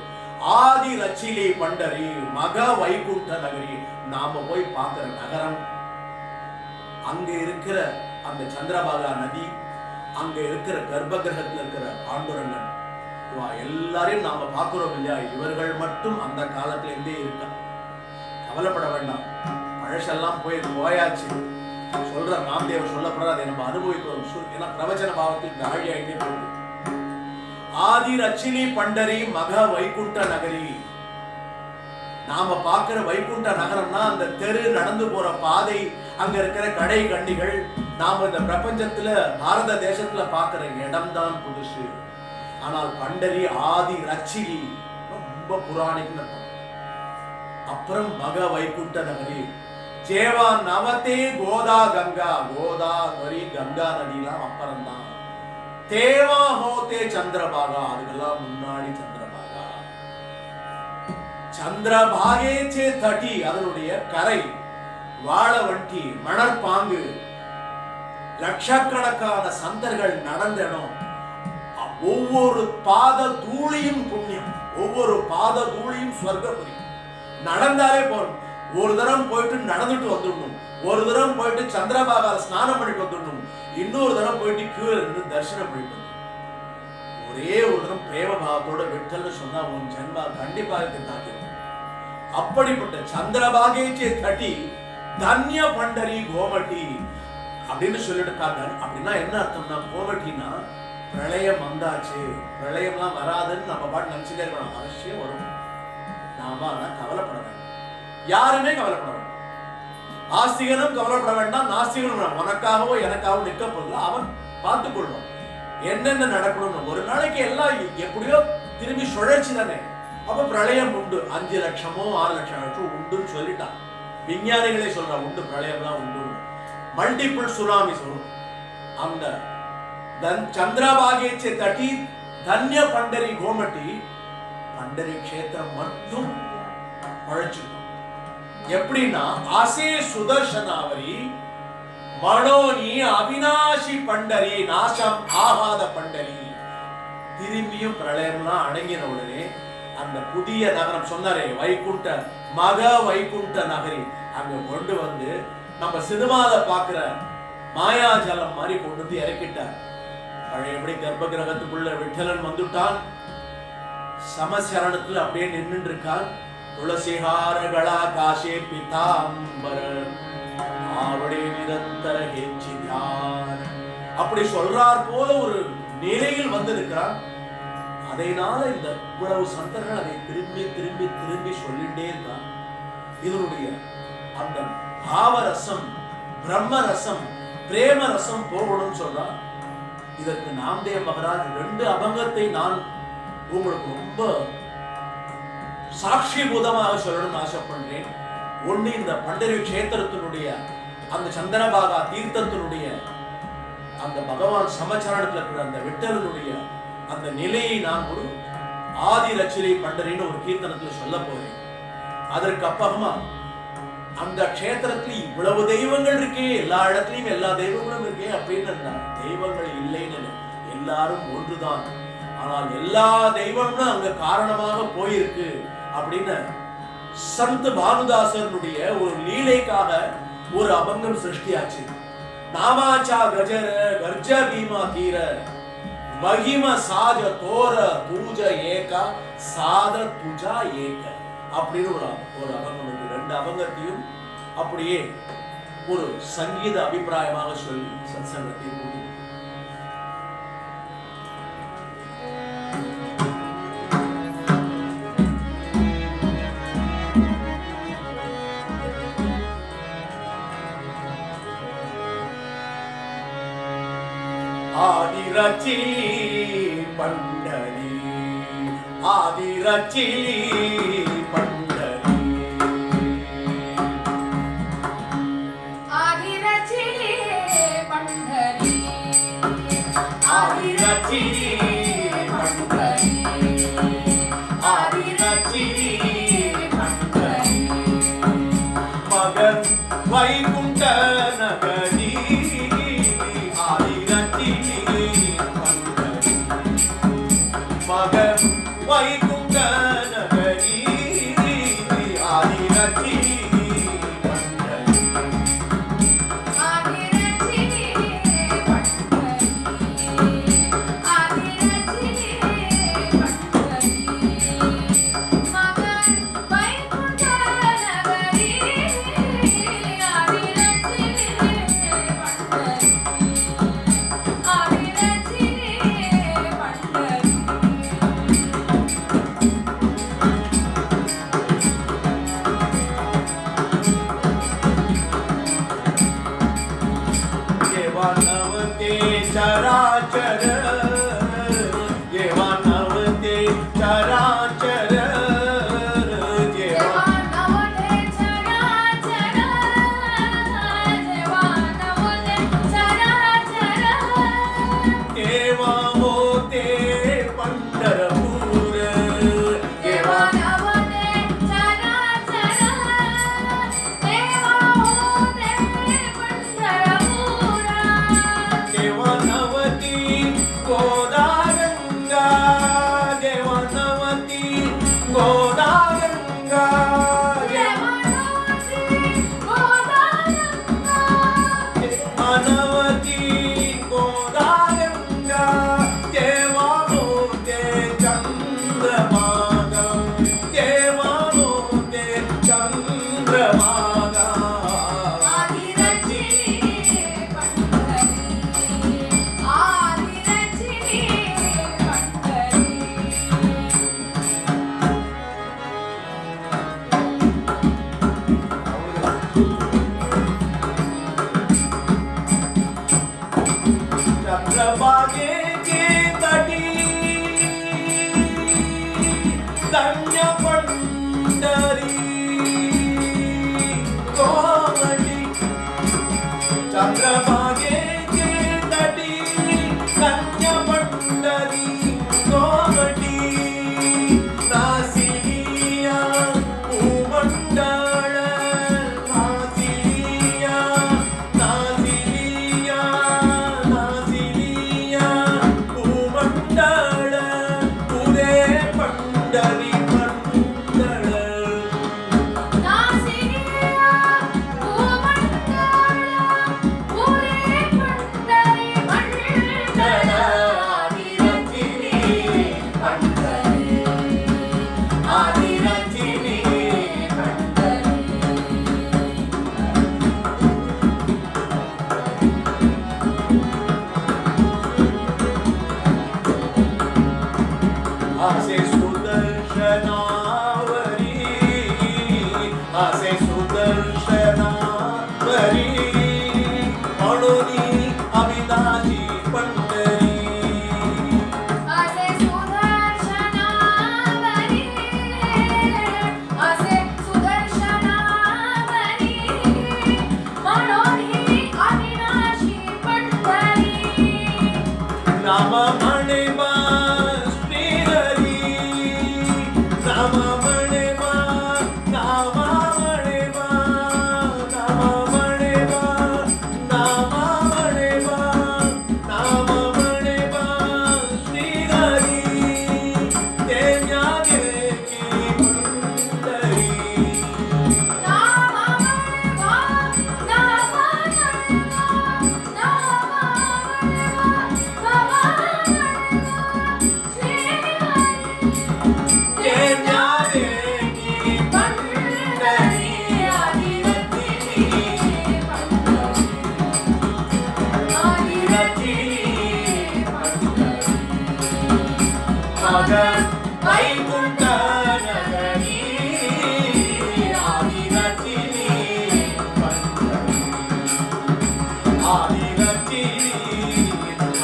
ஆதி ரச்சிலி பண்டரி மக வைகுண்ட நகரி, நாம போய் பார்க்கிற நகரம், அங்க இருக்கிற அந்த சந்திரபாகா நதி, அங்க இருக்கிற கர்ப்ப கிரகத்தில் இருக்கிற பாண்டுரங்கன், எல்லாரையும் நாம பார்க்கிறோம் இல்லையா? இவர்கள் மட்டும் அந்த காலத்துல இருந்தே இருக்க. கவலைப்பட வேண்டாம், பழசெல்லாம் போயாச்சு. சொல்ற ராம்தேவர் சொல்லப்படுற, அதை நம்ம அனுபவிக்கிறோம். ஏன்னா பிரவச்சன பாவத்தில் தாழி ஆகிட்டே போகுது. ஆதி ரச்சிலி பண்டரி மக வைகுண்ட நகரி, நாம பார்க்கிற வைகுண்ட நகரம்னா அந்த தெரு, நடந்து போற பாதை, அங்க இருக்கிற கடை கண்டிகள், நாம இந்த பிரபஞ்சத்துல பாரத தேசத்துல பார்க்கிற இடம் தான் புதுசு. ஆனால் பண்டரி ஆதி ரச்சிலி ரொம்ப புராணிக்கு. அப்புறம் மக வைகுண்ட நகரி, ஜேவா நவத்தே கோதா கங்கா, கோதாவரி கங்கா நதிலாம் அப்புறம் தான். தேவா ஹோதே சந்திரபாகா, அதுக்கெல்லாம் முன்னாடி சந்திரபாகா. சந்திரபாகேச்சே தட்டி, அதனுடைய கரை, வாழவண்டி, மணற்பாங்கு, லட்சக்கணக்கான சந்தர்கள் நடந்த இடம். ஒவ்வொரு பாத தூளியும் புண்ணியம், ஒவ்வொரு பாத தூளியும் சொர்க்கபுரி. நடந்தாலே போறோம். ஒரு தரம் போயிட்டு நடந்துட்டு வந்துடணும், ஒரு தரம் போயிட்டு சந்திரபாகால ஸ்நானம் பண்ணிட்டு வந்துடணும், இன்னொரு தரம் போயிட்டு கியூல இருந்து தரிசனம் பண்ணிட்டு வரணும். ஒரே ஒரு தரம் பிரேம பாவத்தோட விட்டல்னு சொன்னா உன் ஜென்மா கண்டிப்பாக தாக்கிடும். அப்படிப்பட்ட சந்திரபாகேச்சே தட்டி தன்ய பண்டரி கோமட்டி அப்படின்னு சொல்லிட்டு காட்டாரு. அப்படின்னா என்ன அர்த்தம்னா, கோமட்டினா பிரளயம் வந்தாச்சு, பிரளயம்லாம் வராதுன்னு நம்ம பாட்டு நினைச்சுட்டே இருக்கணும். அவசியம் வரும். நாம ஆனா கவலைப்பட வேண்டாம், யாருமே கவலைப்பட வேண்டாம். ஆஸ்திகனும் கவலைப்பட வேண்டாம், நாஸ்திகனும் உனக்காகவோ எனக்காகவும் நிற்க போதில்லை, அவன் பார்த்துக் கொள்வான். என்னென்ன நடக்கணும்னு ஒரு நாளைக்கு எல்லாம் எப்படியோ திரும்பி சுழற்சி தானே. அப்ப பிரளயம் உண்டு, 5 லட்சமோ 6 லட்சம் உண்டுன்னு சொல்லிட்டான். விஞ்ஞானிகளே சொல்றான் உண்டு, பிரளயம்லாம் உண்டு. மல்டிபிள் சுனாமி வரும். அந்த சந்திரபாகேச்சே தட்டி தன்ய பண்டரி கோமட்டி, பண்டரி க்ஷேத்திரம் மட்டும் பழச்சிருக்கும். எப்படின்னா, ஆசே சுதர்சனாவரி மனோனி அவிநாசி பண்டரி, நாசம் ஆகாத பண்டரி. திரும்பியும் பிரளயம்லாம் அடங்கின உடனே அந்த புதிய நகரம் சொன்னாரே வைகுண்ட மக வைகுண்ட நகரி, அங்க கொண்டு வந்து நம்ம சினிமால பாக்குற மாயாஜலம் மாதிரி கொண்டு வந்து இறக்கிட்டார். பழையபடி கர்ப்ப கிரகத்துக்குள்ள விட்டலன் வந்துட்டான். சமசரணத்துல அப்படியே நின்று இருக்கான். துளசிஹாரகளா காஷே பிதாம்பர ஆவடே நிரந்தர ஹெச்சி தியான அப்படி சொல்றார் போல ஒரு நிலையில் வந்து இருக்கிறான். அதனால இந்த இவ்வளவு சந்தர்கள் அதை திரும்பி திரும்பி திரும்பி சொல்லிட்டே இருக்கான். இதனுடைய அந்த பாவரசம், பிரம்ம ரசம், பிரேம ரசம் போகணும்னு சொல்றான். இதற்கு நாம்தேவ் மகராஜ் 2 அபங்கத்தை நான் உங்களுக்கு ரொம்ப சாட்சிபூதமாக சொல்லணும்னு ஆசைப்படுறேன். ஒண்ணு, இந்த பண்டரி கஷேத்திரத்தினுடைய அந்த சந்திரபாகா தீர்த்தத்தினுடைய அந்த பகவான் சமச்சரணத்தில் இருக்கிற அந்த விட்டலனுடைய அந்த நிலையை நான் ஒரு ஆதி ரச்சிலை பண்டரின்னு ஒரு கீர்த்தனத்தில் சொல்ல போறேன். அதற்கு அப்பகமா அந்த கஷேத்திரத்தில் இவ்வளவு தெய்வங்கள் இருக்கே, எல்லா இடத்துலயும் எல்லா தெய்வங்களும் இருக்கே அப்படின்னு தெய்வங்கள் இல்லைன்னு எல்லாரும் ஒன்றுதான், ஆனால் எல்லா தெய்வங்களும் அங்க காரணமாக போயிருக்கு அப்படின்னு சந்த் பானுதாசனுடைய ஒரு லீலைக்காக ஒரு அபங்கம் சிருஷ்டியாச்சு. நாமாச்சா கஜர கர்ஜ பீமா தீர மகிம சாஜ தோர தூஜ ஏக சாத துஜா ஏக அப்படின்னு ஒரு அபங்கம் இருக்கு. 2 அபங்கத்தையும் அப்படியே ஒரு சங்கீத அபிப்பிராயமாக சொல்லி சத்சங்கத்தை மூடி ஆதிரச்சிலி பண்டரி ஆதிரச்சிலி பண்டரி ஆதிரச்சிலி பண்டரி ஆதிரச்சிலி பண்டரி ஆதிரச்சிலி பண்டரி மகன் வைகுண்ட நகரி மகன் வைகுண்ட நகரி ஆதிரச்சிலி பண்டரி ஆதிரச்சிலி பண்டரி ஆதிரச்சிலி பண்டரி மகன் வைகுண்ட நகரி ஆதிரச்சிலி பண்டரி ஆதிரச்சிலி பண்டரி नवते चराचर नवते चराचर नवते चराचर नवते चराचर केवा होते पंढरपूर नवते चराचर देवा होते पंढरपूर केवा नवती गोदागंगा देवा नवती गोदागंगा देवानवती गोदागंगा अनवती गोदागंगा केवा होते चंद्रभागा केवा होते चंद्रभागा आदिरचिनी पंढरी आदिरचिनी पंढरी चंद्रभागेचे तटी धन्य पंढरी कोमटी चंद्रभागेचे तटी धन्य पंढरी कोमटी नासिया भूमंडळ नासिया नासिया नासिया भूमंडळ पुरे पंढरी मंडळ नासिया भूमंडळ पुरे पंढरी मंडळ आदिरचिनी पंढरी सुदर्शनावरी असे सुदर्शनावरी म्हणूनी अविनाशी पंढरी असे सुदर्शनावरी असे सुदर्शनावरी म्हणूनी अविनाशी पंढरी नाम म्हणे बा श्रीहरी नाम म्हणे बा नाम म्हणे बा नाम म्हणे बा नाम म्हणे बा नाम म्हणे बा श्रीहरी ते ज्ञाने की पंढरी नाम म्हणवा नाम म्हणवा नाम म्हणवा ते ज्ञाने की पंढरी मगन वैकुंठ नगरी आदिरथिनी पंढरी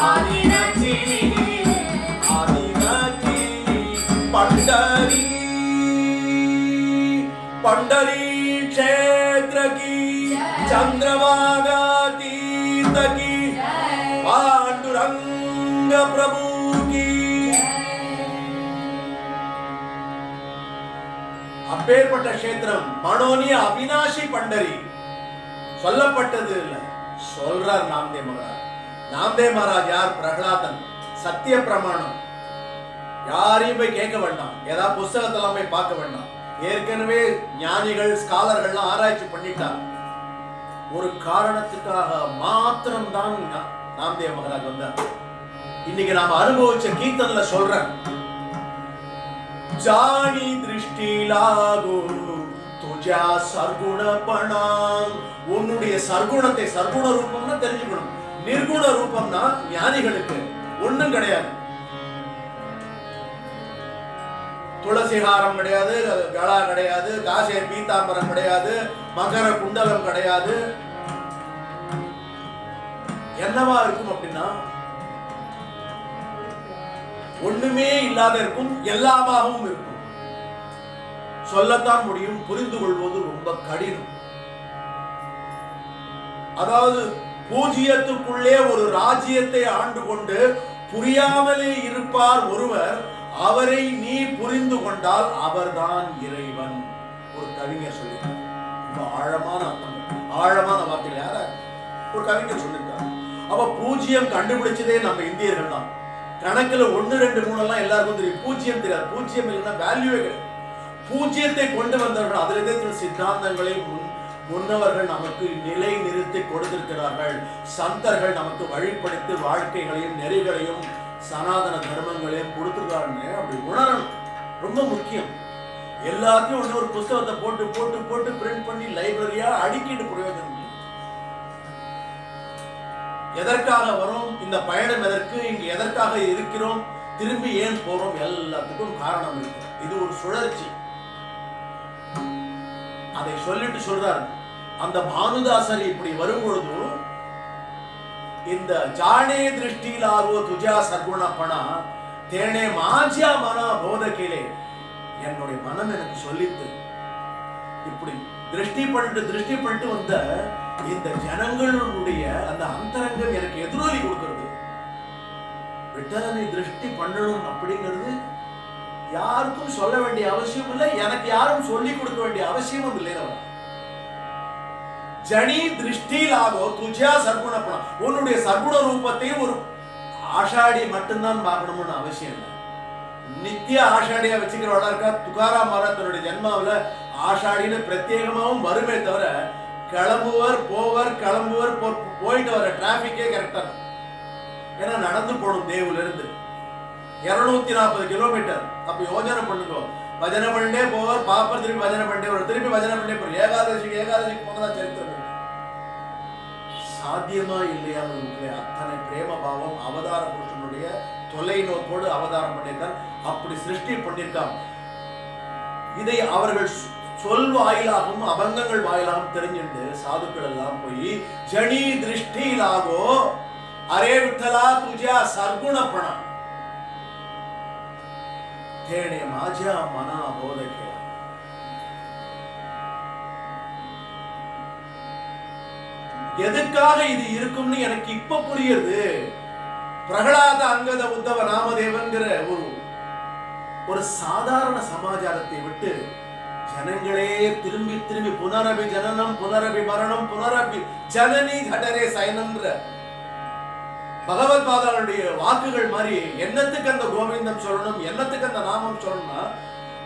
आदिरथिनी पंढरी पंढरी क्षेत्र की चंद्रभागा तीर्थ की पांडुरंग प्रभु की அப்பேற்பட்ட கஷேத்திரம் மனோனி அவினாஷி பண்டரி சொல்லப்பட்டது இல்ல சொல்றார் நாம்தேவ் மகாராஜ். நாம்தேவ் மகாராஜ் யார்? பிரகலாதன். சத்திய பிரமாணம். யாரையும் போய் கேட்க வேண்டாம், ஏதாவது புஸ்தகத்தெல்லாம் போய் பார்க்க வேண்டாம். ஏற்கனவே ஞானிகள் ஸ்காலர்கள்லாம் ஆராய்ச்சி பண்ணிட்டார். ஒரு காரணத்துக்காக மாத்திரம்தான் நாம்தேவ் மகாராஜ் வந்தார். இன்னைக்கு நாம அனுபவிச்ச கீர்த்தன்ல சொல்றேன், जाणी दृष्टी लागो तुझ्या சர்க்குணப்பணா. உன்னுடைய சர்க்குணத்தை, சர்க்குண ரூபம்னா தெரிஞ்சுக்கணும். நிர்குண ரூபம்னா ஞானிகளுக்கு ஒண்ணும் கிடையாது. துளசிஹாரம் கிடையாது, கலா கிடையாது, காசே பீதாம்பரம் கிடையாது, மகர குண்டலம் கிடையாது. என்னவா இருக்கும் அப்படின்னா ஒண்ணுமே இல்லாத இருக்கும், எல்லாமாகவும் இருக்கும். சொல்லத்தான் முடியும், புரிந்து கொள்வது ரொம்ப கடினம். அதாவது பூஜ்ஜியத்துக்குள்ளே ஒரு ராஜ்யத்தை ஆண்டு கொண்டு புரியாமலே இருப்பார் ஒருவர். அவரை நீ புரிந்து கொண்டால் அவர்தான் இறைவன். ஒரு கவிஞர் சொல்லியிருக்கார். ரொம்ப ஆழமான அர்த்தம், ஆழமான வார்த்தைகள். யார? ஒரு கவிஞர் சொல்லியிருக்கார். அப்ப பூஜ்ஜியம் கண்டுபிடிச்சதே நம்ம இந்தியர்கள் தான். கணக்குல 1 2 3 எல்லாம் எல்லாருக்கும் தெரியும், பூஜ்ஜியம் தெரியாது. பூஜ்ஜியம் இல்லைன்னா வேல்யூவே கிடையாது. பூஜ்ஜியத்தை கொண்டு வந்தவர்கள், அதிலிருந்து சித்தாந்தங்களை முன்னவர்கள் நமக்கு நிலை நிறுத்தி கொடுத்திருக்கிறார்கள். சந்தர்கள் நமக்கு வழிப்படுத்தி வாழ்க்கைகளையும் நெறிகளையும் சனாதன தர்மங்களையும் கொடுத்திருக்காருன்னு அப்படி உணரணும். ரொம்ப முக்கியம். எல்லாத்தையும் இன்னொரு புஸ்தகத்தை போட்டு போட்டு போட்டு பிரிண்ட் பண்ணி லைப்ரரியா அடுக்கிட்டு பிரயோஜனம். எதற்காக வரும் இந்த பயணம், எதற்கு இங்கு எதற்காக இருக்கிறோம், திரும்பி ஏன் போறோம், எல்லாத்துக்கும் காரணம் இருக்கு. இது ஒரு சுழற்சி. அதை சொல்லிட்டு சொல்றாரு, அந்த பானுதாசர் இப்படி வரும் பொழுது இந்த ஜானே திருஷ்டிலாவோ துஜா சர்க்குணப்பணா தேனே மாஜியா மனா போதகிலே, என்னுடைய மனம் எனக்கு சொல்லித்து இப்படி திருஷ்டி பண்ணிட்டு வந்த இந்த ஜனங்களுடைய அந்த அந்தரங்கம் எனக்கு எதிரொலி கொடுக்கிறது. விட்டலனை திருஷ்டி பண்ணணும் அப்படிங்கிறது யாருக்கும் சொல்ல வேண்டிய அவசியம் இல்லை, எனக்கு யாரும் சொல்லி கொடுக்க வேண்டிய அவசியமும் இல்லை. ஜனி திருஷ்டி லாகோ துஜா சர்க்குணப்பணா, உன்னுடைய சர்க்குண ரூபத்தை ஒரு ஆஷாடி மட்டும்தான் பார்க்கணும்னு அவசியம் இல்லை. நித்திய ஆஷாடியா வச்சுக்கிறவளா இருக்கா. துகாராம் மகாராஜ் தன்னுடைய ஜென்மாவில் ஆஷாடின்னு பிரத்யேகமாகவும் வருமே தவிர கிளம்புவர் போவர் கிளம்புவர் போயிட்டு வர டிராபிக்கே கரெக்டா இருக்கும். ஏன்னா நடந்து போகணும் தேவுல இருந்து 240 கிலோமீட்டர். அப்ப யோஜனை பண்ணுங்க, பஜனை பண்ணே போவார், பாப்பர் திருப்பி பஜனை பண்ணே வரும், திருப்பி பஜனை பண்ணே போவார். ஏகாதசிக்கு போனதா சரித்திரம். சாத்தியமா இல்லையா? அத்தனை பிரேம பாவம் அவதார புருஷனுடைய தொலைநோக்கோடு அவதாரம் பண்ணியிருக்கார். அப்படி சிருஷ்டி பண்ணிருக்காங்க. இதை அவர்கள் சொல் வாயிலாகவும் அபங்கங்கள் வாயிலாகவும் தெரிஞ்சுட்டு சாதுக்கள் எல்லாம் போய் ஜனி திருஷ்டி லாகோ அரே விட்டலா துஜா சர்க்குணப்பணா தேனே மாஜா மனா போதகே. எதுக்காக இது இருக்கும்னு எனக்கு இப்ப புரியுது. பிரகலாத அங்கத உத்தவ நாமதேவன்கிற ஒரு சாதாரண சமாச்சாரத்தை விட்டு ஜனங்களே திரும்பி திரும்பி புனரபி ஜனனம் புனரபி மரணம் புனரபி ஜனனி கடரே சயனம்ன்ற பகவத் பாதாளுடைய வாக்குகள் மாதிரி என்னத்துக்கு அந்த கோவிந்தம் சொல்லணும், என்னத்துக்கு அந்த நாமம் சொல்லணும்னா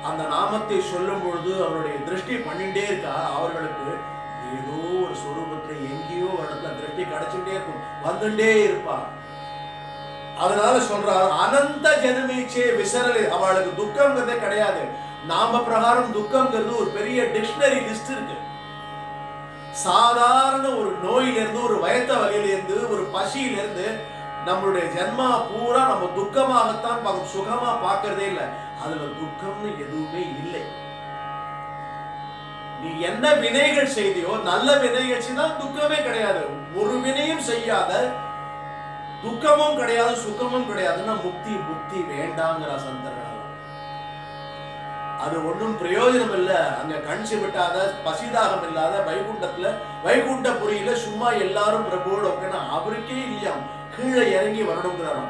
அந்த நாமத்தை சொல்லும் பொழுது அவருடைய திருஷ்டி பண்ணிட்டே இருக்கா. அவர்களுக்கு ஏதோ ஒரு சொரூபத்துல எங்கேயோ இடத்துல திருஷ்டி கிடைச்சுட்டே இருக்கும், வந்துட்டே இருப்பார். அதனால சொல்றார் அனந்த ஜென்மீச்சே விசரலே. அவளுக்கு துக்கம்ங்கிறதே கிடையாது. நாம பிரகாரம் துக்கம்ங்கிறது ஒரு பெரிய டிக்ஷனரி லிஸ்ட் இருக்கு. சாதாரண ஒரு நோயிலிருந்து, ஒரு வயத்த வலியிலிருந்து, ஒரு பசியிலிருந்து நம்மளுடைய ஜென்மா பூரா நம்ம துக்கமாகத்தான் பார்க்கணும், சுகமா பார்க்கறதே இல்லை. அதுல துக்கம்னு எதுவுமே இல்லை. நீ என்ன வினைகள் செய்தியோ, நல்ல வினைகள் செய்தால் துக்கமே கிடையாது. ஒரு வினையும் செய்யாத துக்கமும் கிடையாது, சுகமும் கிடையாதுன்னா முக்தி முக்தி வேண்டாங்கிற சந்தர்கள். அது ஒன்றும் பிரயோஜனம் இல்லை. அங்க கண்சி விட்டாத பசிதாகம் இல்லாத வைகுண்டத்துல வைகுண்டபுரியில சும்மா எல்லாரும் பிரபுவோட உட்காந்து அவருக்கே இல்லையா கீழே இறங்கி வரணுங்கிறாராம்.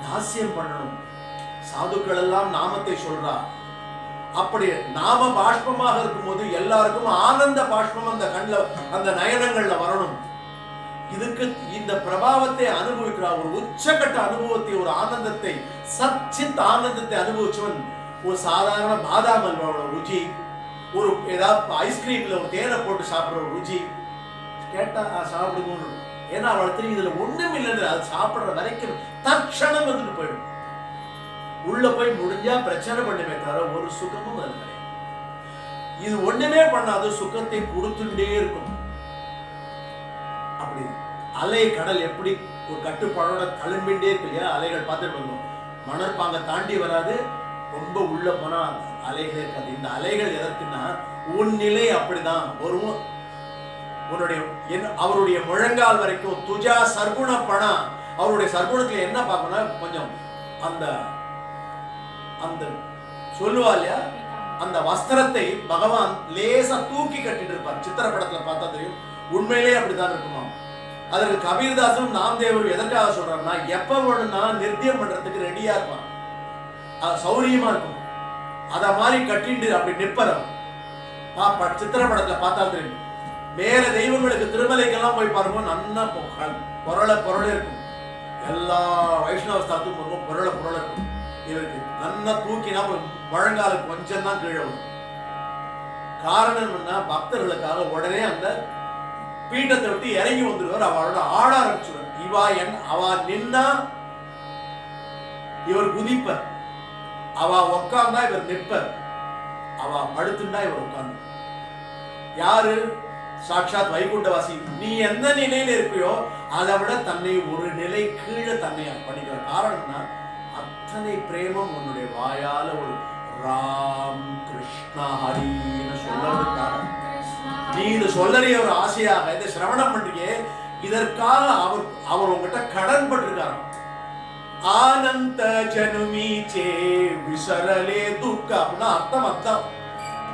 தாசியம் பண்ணணும். சாதுக்கள் எல்லாம் நாமத்தை சொல்றா. அப்படி நாம பாஷ்பமாக இருக்கும் போது எல்லாருக்கும் ஆனந்த பாஷ்பம் அந்த கண்ல அந்த நயனங்கள்ல வரணும். இதுக்கு இந்த பிரபாவத்தை அனுபவிக்கிற ஒரு உச்சகட்ட அனுபவத்தை, ஒரு ஆனந்தத்தை, சச்சித் ஆனந்தத்தை அனுபவிச்சவன் ஒரு சாதாரண பாதாம் அல்வாவோட ருச்சி, ஒரு ஏதாவது ஐஸ்கிரீம்ல ஒரு தேனை போட்டு சாப்பிடுற ஒரு ருச்சி கேட்டா சாப்பிடுவோம். ஏன்னா அவள் தெரியும் இதுல ஒண்ணும் இல்லைன்னு. அது சாப்பிடுற வரைக்கும் தட்சணம் வந்துட்டு போயிடும். உள்ள போய் முடிஞ்சா பிரச்சனை பண்ணுமே தவிர ஒரு சுகமும் அது கிடையாது. இது ஒண்ணுமே பண்ணாது, சுகத்தை கொடுத்துட்டே இருக்கும். அப்படி அலை கடல் எப்படி ஒரு கட்டுப்பாடோட கிளம்பிண்டே இருக்கு இல்லையா, அலைகள் பார்த்துட்டு வந்தோம். மணற்பாங்க தாண்டி வராது, ரொம்ப உள்ள போனா அலைகளே இருக்காது. இந்த அலைகள் எதற்குன்னா உன் நிலை அப்படிதான் வரும். உன்னுடைய அவருடைய முழங்கால் வரைக்கும் துஜா சர்க்குண பணா. அவருடைய சர்க்குணத்துல என்ன பார்க்கணும், கொஞ்சம் அந்த அந்த சொல்லுவா இல்லையா, அந்த வஸ்திரத்தை பகவான் லேசா தூக்கி கட்டிட்டு இருப்பார். சித்திரப்படத்துல பார்த்தா தெரியும், உண்மையிலே அப்படித்தான் இருக்குமா. அதற்கு கபீர்தாசனும் நாம்தேவரும் எதற்காக சொல்றாருன்னா, எப்ப வேணும்னா நிர்த்தியம் பண்றதுக்கு ரெடியா இருப்பான், சௌரியமா இருக்கும். அத மாதிரி கட்டிட்டு அப்படி நிற்பறோம். சித்திரப்படத்துல பார்த்தா தெரியும். வேற தெய்வங்களுக்கு திருமலைக்கெல்லாம் போய் பாருங்க, நன்னா பொருளை இருக்கும். எல்லா வைஷ்ணவ ஸ்தாத்துக்கும் பொருளை இருக்கும். இவருக்கு நன்னா தூக்கினா முழங்காலுக்கு கொஞ்சம் தான் கீழே வரும். காரணம் என்னன்னா, பக்தர்களுக்காக உடனே அந்த பீட்டத்தை விட்டு இறங்கி வந்துடுவார். அவளோட ஆட ஆரம்பிச்சுடுவார். அவ நின்னா இவர் குதிப்பர், அவ உட்கார்ந்தா இவர் நிற்பர், அவ படுத்துண்டா இவர் உட்கார்ந்து. யாரு? சாட்சாத் வைகுண்டவாசி. நீ எந்த நிலையில இருப்பியோ அதை விட தன்னை ஒரு நிலை கீழே தன்னை பண்ணிக்கிற. காரணம்னா அத்தனை பிரேமம் உன்னுடைய வாயால ஒரு ராம் கிருஷ்ணா ஹரின்னு சொல்றதுக்காக நீ இது சொல்லறிய ஒரு ஆசையாக இதை சிரவணம் பண்றீங்க. இதற்காக அவர் உங்ககிட்ட கடன் பட்டிருக்காரு. ஆனந்த ஜனுமீச்சே விசரலே துக்க அப்படின்னா அர்த்தம் அர்த்தம்.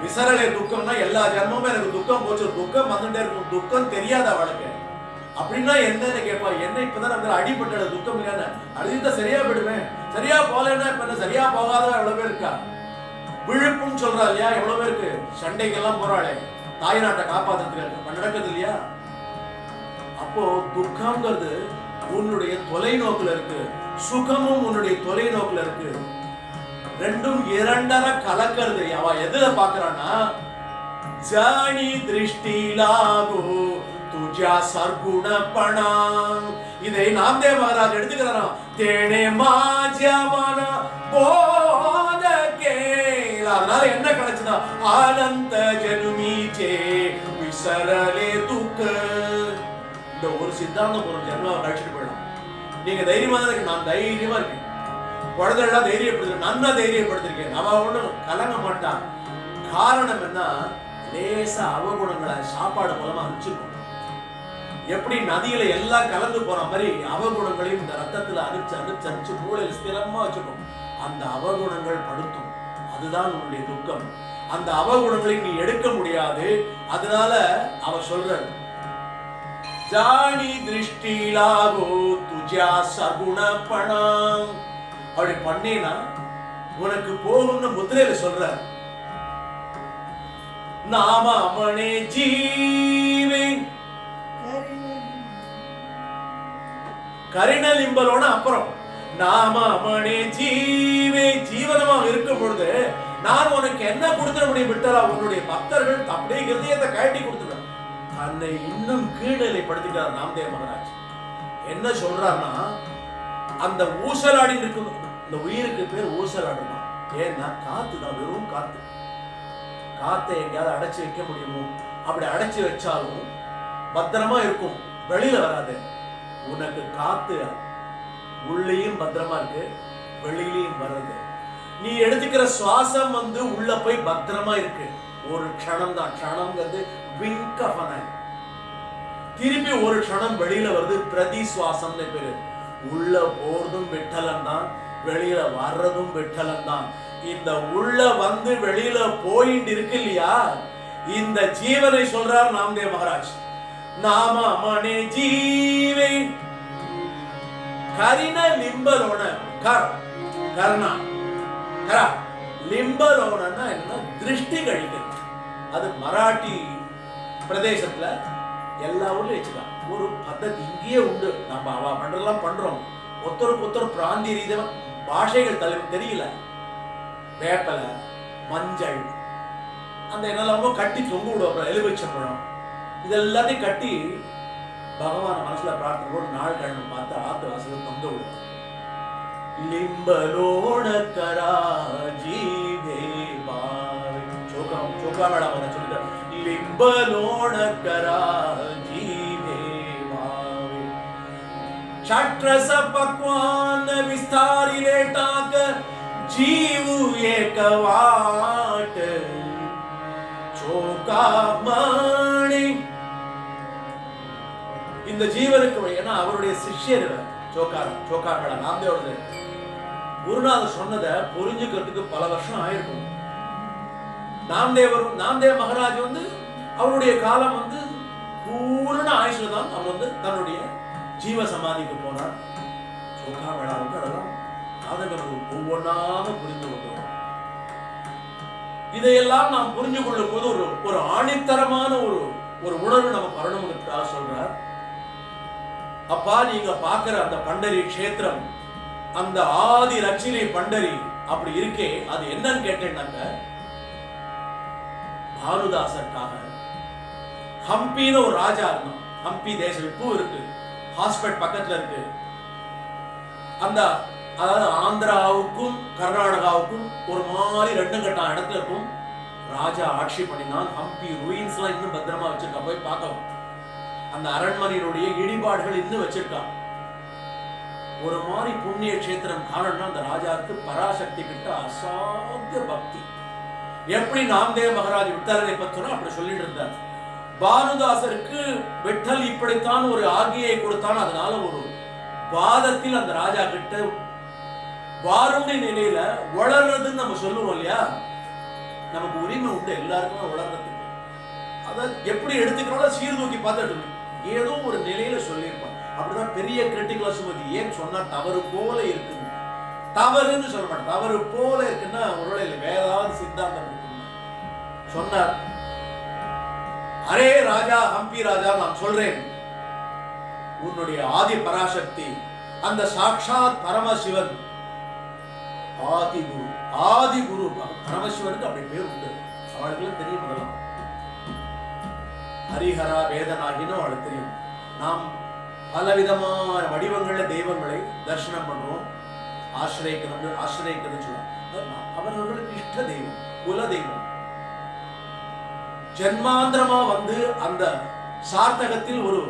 விசரலே துக்கம்னா எல்லா ஜன்மமும் எனக்கு துக்கம் போச்சு, துக்கம் வந்துட்டே இருக்கும், துக்கம் தெரியாத அவளுக்கு அப்படின்னா என்னன்னு கேட்பா. என்ன இப்பதான் நம்ம அடிபட்ட துக்கம் இல்லைன்னு அழுதிட்டா சரியா போயிடுவேன், சரியா போகலன்னா இப்ப என்ன சரியா போகாதவா எவ்வளவு பேர் இருக்கா. விழுப்பும் சொல்றா இல்லையா, எவ்வளவு பேருக்கு சண்டைக்கெல்லாம் போறாளே தாய் நாட்டை காப்பாத்துறதுக்கு நடக்குது இல்லையா. அப்போ துக்கம்ங்கிறது உன்னுடைய தொலைநோக்குல இருக்கு, சுகமும் உன்னுடைய தொலைநோக்குல இருக்கு. ரெண்டும் இரண்டரை கலக்கிறது. அவ எதுல பாக்குறான்னா, ஜானி திருஷ்டி லாகோ துஜா சர்க்குணப்பணா. இதை நாம்தேவ் மகாராஜ் எடுத்துக்கிறாராம். தேனே மாஜமான போதகே. அதனால என்ன கிடைச்சதா, ஆனந்த ஜனுமீச்சே விசரலே துக்க. இந்த ஒரு சித்தாந்தம் ஒரு ஜென்மாவை கழிச்சுட்டு போயிடலாம். நீங்க தைரியமா தான் இருக்கு, நான் தைரியமா இருக்கேன். குழந்தைகள்லாம் தைரியப்படுத்த நன்னா தைரியப்படுத்திருக்கேன். அவ ஒண்ணும் கலங்க மாட்டான். காரணம் என்ன? லேசா அவகுணங்களை சாப்பாடு மூலமா அனுப்பிச்சிருக்கும். எப்படி நதியில எல்லாம் கலந்து போற மாதிரி அவகுணங்களையும் இந்த ரத்தத்துல அனுப்பிச்சு மூளையில ஸ்திரமா வச்சுக்கும். அந்த அவகுணங்கள் படுத்தும். அதுதான் உன்னுடைய துக்கம். அந்த அவகுணங்களை நீ எடுக்க முடியாது. அதனால அவ சொல்ற ஜானி திருஷ்டி லாகோ துஜா சகுணப்பணம். அப்படி பண்ணேனா உனக்கு போகும்னு முத்திரையில சொல்ற. நாம அமனே ஜீவே கரிணலிம்பலோட அப்புறம் நாம அமனே ஜீவே ஜீவனமாக இருக்கும் பொழுது நான் உனக்கு என்ன கொடுத்துட முடியும் விட்டலா? உன்னுடைய பக்தர்கள் அப்படியே ஹிருதயத்தை கட்டி கொடுத்துட தன்னை இன்னும் கீழ்நிலைப்படுத்திக்கிறார் நாமதேவ மகாராஜ். என்ன சொல்றாருன்னா, அந்த ஊசலாடி இருக்கும் இந்த உயிருக்கு பேர் ஊசலாடுதான். ஏன்னா காத்து தான், வெறும் காத்து. காத்தை எங்கேயாவது அடைச்சு வைக்க முடியுமோ? அப்படி அடைச்சு வச்சாலும் பத்திரமா இருக்கும், வெளியில வராது. உனக்கு காத்து உள்ளேயும் பத்திரமா இருக்கு, வெளியிலையும் வர்றது. நீ எடுத்துக்கிற சுவாசம் உள்ள போய் பத்திரமா இருக்கு. ஒரு க்ஷணம் தான், க்ஷணம்ங்கிறது விங்க் ஆஃப் an eye. திருப்பி ஒரு க்ஷணம் வெளியில வருது, பிரதி சுவாசம்னு பேரு. உள்ள போறதும் விட்டலம் தான், வெளியில வர்றதும் விட்டலம் தான். இந்த உள்ள வெளியில போயிட்டு இருக்கு இல்லையா, இந்த ஜீவனை சொல்றார் நாமதேவ மகாராஜ். நாம அமனே ஜீவே கரிண லிம்பலோன கர்ணா கரா லிம்பலோனா என்ன? திருஷ்டி கழிக்கிறது. அது மராட்டி பிரதேசத்துல எல்லா ஊர்லயும் வச்சுக்கலாம். ஒரு பద్ధதி இங்கேயே உண்டு. நம்ம அவ பண்றதெல்லாம் பண்றோம். ஒருத்தருக்கு ஒருத்தர் பிராந்திய ரீதியா பாஷைகள் தெரியல. வேப்பலை, மஞ்சள், அந்த என்னெல்லாமோ கட்டி தொங்க விடுவோம். எலுமிச்சம்பழம் இதெல்லாத்தையும் கட்டி பகவான மனசுல பிரார்த்தனை போட்டு நாள் கிழமை பார்த்து ஆத்து வாசல தொங்க விடுவோம். லிம்பலோட கரா ஜீவே பாவை சோகா மேடம் அவரை சொல்லிட்டார். லிம்பலோட கரா ஜீவே பாவை षट्रस पक्वान विस्तारिले टाक जीव एक वाट चोका मणि. இந்த ஜீவனுக்கு ஏன்னா அவருடைய சிஷ்யர் சோக்கார் நாமதேவ குருநாதர் சொன்னதை புரிஞ்சுக்கிறதுக்கு பல வருஷம் ஆயிருக்கும். நாமதேவ மகாராஜ் அவருடைய காலம் பூரண ஆயுஷ்ல தான் அவர் தன்னுடைய ஜீவ சமாதிக்கு போனார். சோகா மேளாவுக்கு அதெல்லாம் ஆதங்கம் ஒவ்வொன்றாக புரிந்து கொள்கிறோம். இதையெல்லாம் நாம் புரிஞ்சு கொள்ளும் போது ஒரு ஆணித்தரமான ஒரு உணர்வு நமக்கு வரணும்னு சொல்றார். அப்பா, நீங்க பாக்குற அந்த பண்டரி கஷேத்திரம், அந்த ஆதி ரச்சிலி பண்டரி அப்படி இருக்கே, அது என்னன்னு கேட்டேன்னாக்க பானுதாசருக்காக ஹம்பின்னு ஒரு ராஜா இருந்தான். ஹம்பி தேசம் இப்போ இருக்கு, ஹாஸ்பேட் பக்கத்துல இருக்கு. அந்த அதாவது ஆந்திராவுக்கும் கர்நாடகாவுக்கும் ஒரு மாதிரி 2 கட்டம் இடத்துல இருக்கும். ராஜா ஆட்சி பண்ணினான். ஹம்பி ரூயின்ஸ் எல்லாம் இன்னும் பத்திரமா வச்சிருக்கா, போய் பார்க்கலாம். அந்த அரண்மனையினுடைய இடிபாடுகள் இன்னும் வச்சிருக்கான். ஒரு மாதிரி புண்ணிய கஷேத்திரம். காரணம்னா அந்த ராஜாவுக்கு பராசக்தி கிட்ட அசாத்திய பக்தி. எப்படி நாமதேவ மகாராஜ் விட்டலனை பத்தினோ அப்படி சொல்லிட்டு இருந்தார். பானுதாசருக்கு விட்டல் இப்படித்தான் ஒரு ஆகியை கொடுத்தான். அதனால ஒரு வாதத்தில் அந்த ராஜா கிட்ட வாருண்ய நிலையில வளர்றதுன்னு நம்ம சொல்லுவோம் இல்லையா, நமக்கு உரிமை உண்டு எல்லாருக்குமே வளர்றதுக்கு. அதை எப்படி எடுத்துக்கிறோம் சீர்தூக்கி பார்த்துட்டு ஏதோ ஒரு நிலையில சொல்லியிருப்பான். அப்படிதான் பெரிய கிரிட்டிக்கலா சுமதி ஏன் சொன்னா தவறு போல இருக்குது, தவறுன்னு சொல்ல மாட்டேன், தவறு போல இருக்குன்னா ஒருவேளை வேதாவது சித்தாந்தம் இருக்குன்னு சொன்னார். அரே ராஜா, ஹம்பி ராஜா, நான் சொல்றேன், உன்னுடைய ஆதி பராசக்தி அந்த சாட்சாத் பரமசிவன் ஆதிகுரு. ஆதிகுரு பரமசிவனுக்கு அப்படி பேர் உண்டு. அவளுக்கு தெரியும். முதலாம் ஹரிஹரா வேதனாகின்னு அவளுக்கு தெரியும். நாம் பலவிதமான வடிவங்கள்ல தெய்வங்களை தரிசனம் பண்றோம், ஆசிரியக்கணும்னு சொல்லுவாங்க. அவர்களுக்கு இஷ்ட தெய்வம், குல தெய்வம். ஜென்மாந்திரமா அந்த சார்த்தகத்தில் ஒரு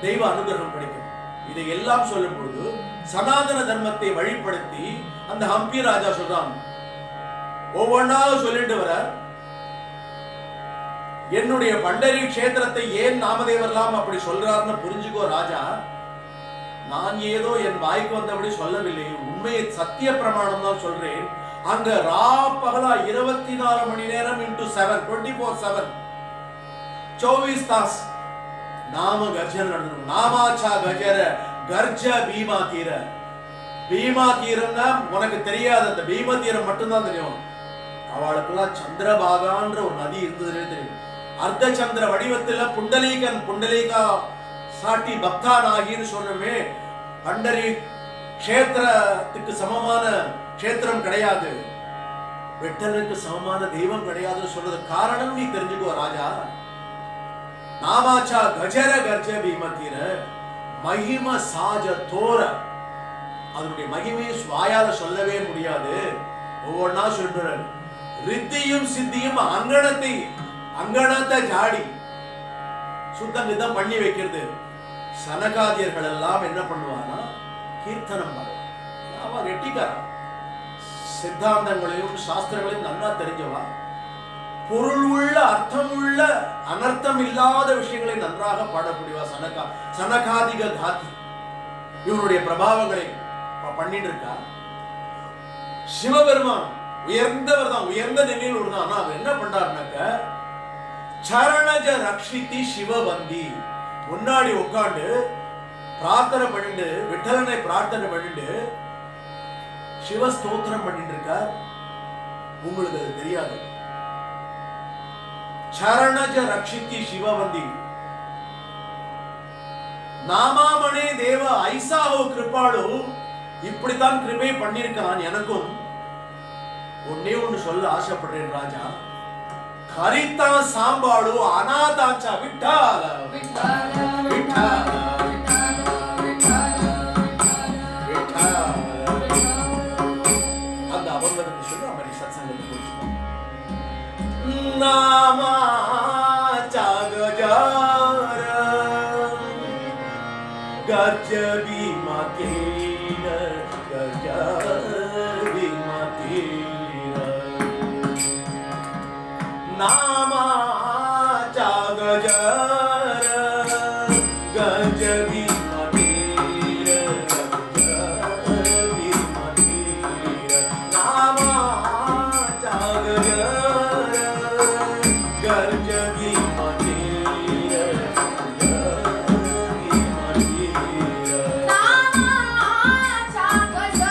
தெய்வ அனுகிரகம் கிடைக்கும். இதை எல்லாம் சொல்லும் பொழுது சனாதன தர்மத்தை வழிப்படுத்தி அந்த ஹம்பி ராஜா சொல்றான். ஒவ்வொன்னா சொல்லிட்டு வர, என்னுடைய பண்டரி கஷேத்திரத்தை ஏன் நாமதேவர்லாம் அப்படி சொல்றாருன்னு புரிஞ்சுக்கோ ராஜா. நான் ஏதோ என் வாய்க்கு வந்தபடி சொல்லவில்லை, உண்மையை சத்திய பிரமாணம் தான் சொல்றேன். அங்க ரா பகலா 24 மணி நேரம் into 7 24/7 24 தாஸ் நாம கர்ஜன நடந்தது. நாமாச்சா கஜர கர்ஜ பீமா தீர. பீமா தீரம்னா உனக்கு தெரியாது, அந்த பீம தீரம் மட்டும்தான் தெரியும். அவளுக்கெல்லாம் சந்திரபாகான்ற ஒரு நதி இருந்ததுன்னு தெரியும். அர்த்த சந்திர வடிவத்துல புண்டலீகன், புண்டலீகா சாட்டி பக்தானாகின்னு சொன்னமே. பண்டரி கஷேத்திரத்துக்கு சமமான கஷேத்திரம் கிடையாது, விட்டலுக்கு சமமான தெய்வம் கிடையாதுன்னு சொல்றது காரணம் நீ தெரிஞ்சுக்கோ ராஜா. நாமாச்சா கஜர கர்ஜ பீமதீர மகிம சாஜ தோர. அதனுடைய மகிமையை வாயால சொல்லவே முடியாது. ஒவ்வொன்னா சொல்றாரு. ரித்தியும் சித்தியும் அங்கணத்தை ஜாடி சுத்தம் விதம் பண்ணி வைக்கிறது. சனகாதியர்கள் எல்லாம் என்ன பண்ணுவானா, கீர்த்தனம் பண்ணுவான். அவன் ரெட்டிக்காரன், சித்தாந்தங்களையும் சாஸ்திரங்களையும் நல்லா தெரிஞ்சவா, பொருள் உள்ள அர்த்தம் உள்ள அனர்த்தம் இல்லாத விஷயங்களை நன்றாக பாடக்கூடியவா. சனகாதிக காதி இவனுடைய பிரபாவங்களை பண்ணிட்டு இருக்கா. சிவபெருமான் உயர்ந்தவர் தான், உயர்ந்த நிலையில் உள்ளதான். ஆனா அவர் என்ன பண்றாருனாக்க, சரணஜ ரக்ஷிதி சிவவந்தி முன்னாடி உட்காந்து பிரார்த்தனை பண்ணிட்டு, விட்டலனை பிரார்த்தனை பண்ணிட்டு சிவஸ்தோத்திரம் பண்ணிட்டு இருக்கார். உங்களுக்கு அது தெரியாது. சரணஜ ரக்ஷிதி சிவவந்தி நாமாமணி தேவ ஐசாஹோ கிருபாளு. இப்படித்தான் கிருபை பண்ணிருக்கான். எனக்கும் ஒன்னே ஒன்னு சொல்ல ஆசைப்படுறேன் ராஜா. கரித்தா சாம்பாடு அநாதாச்சா விட்டால அந்த அவங்களுக்கு சொல்லி அமரி சத்சங்கத்தை குறிச்சுக்கோங்க. நாமாச்சா கஜார Gaja பீமதீர Gaja பீமதீர நாமாச்சா கஜர Gaja பீமதீர Gaja பீமதீர நாமாச்சா கஜர Gaja பீமதீர Gaja பீமதீர நாமாச்சா கஜர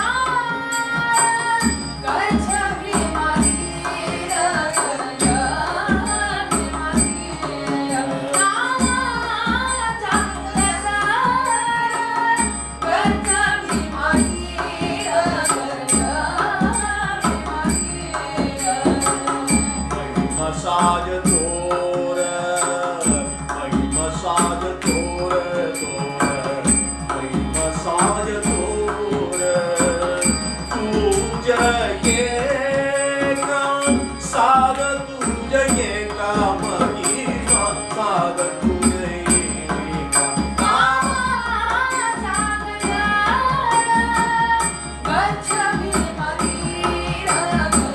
Gaja பீமதீர Gaja Massage Tora, my massage Tora, my massage Tora, Tuja Yeka, Saga Tuja Yeka, Mahima, Saga Tuja Yeka, நாமாச்சா கஜர Gaja பீமதீர Gaja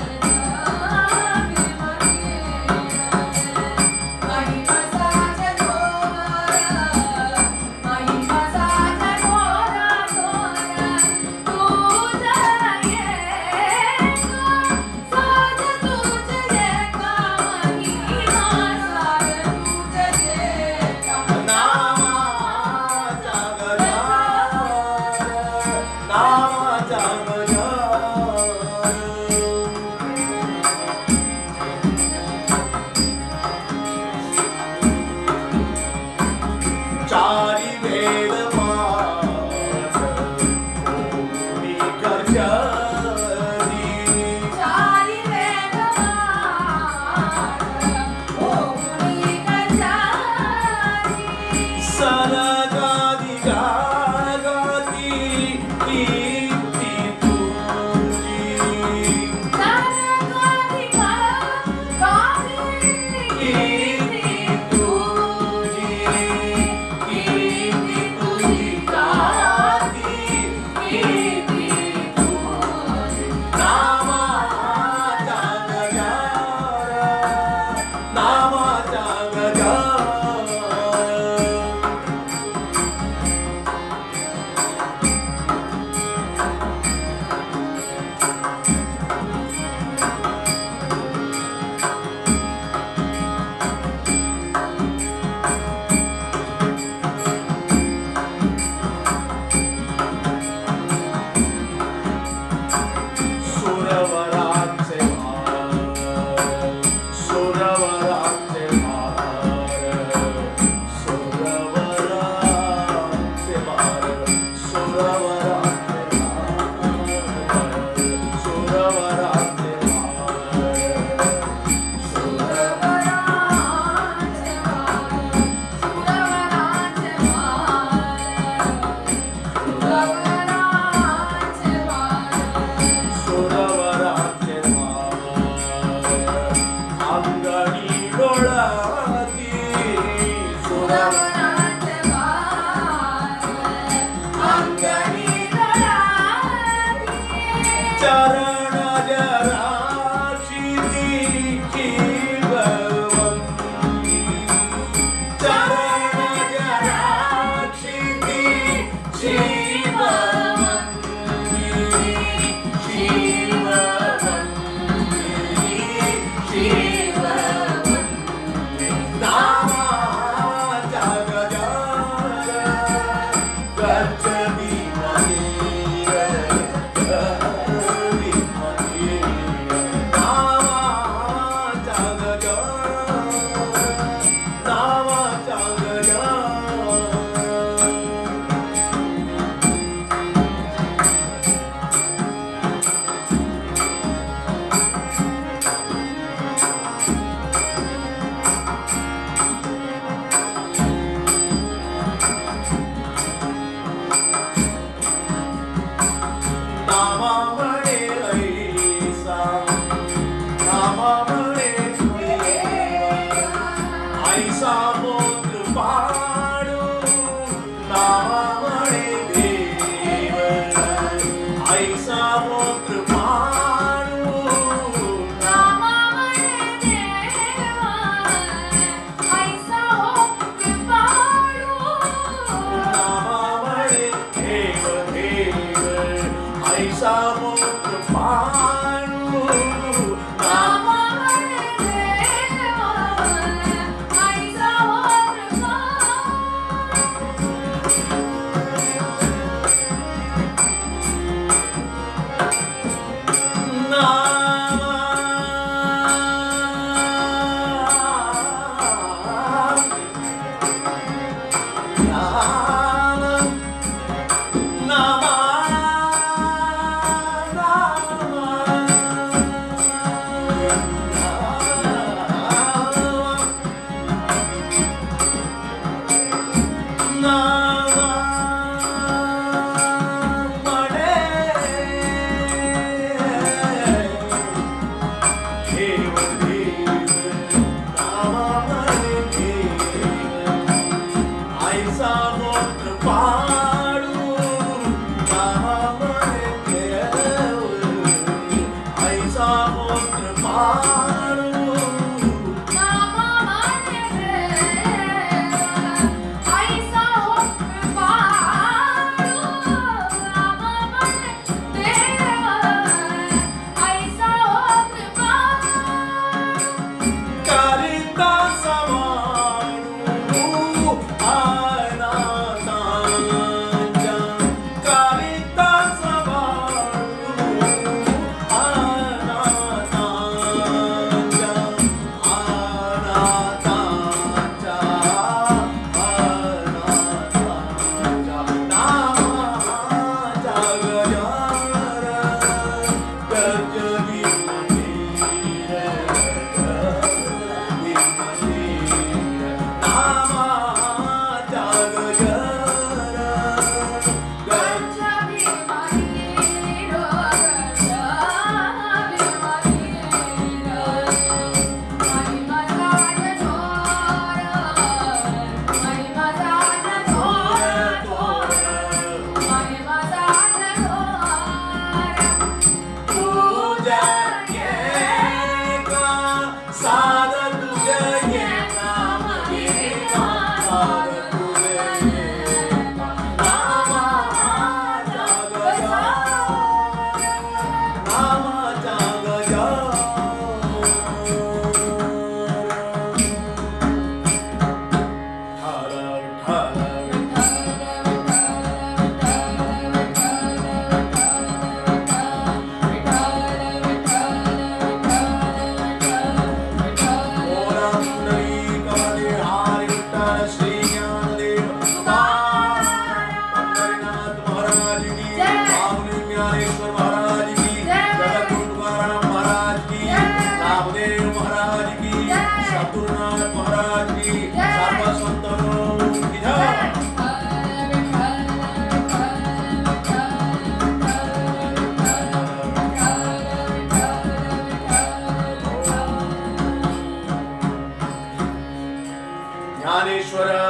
Dnyaneshwar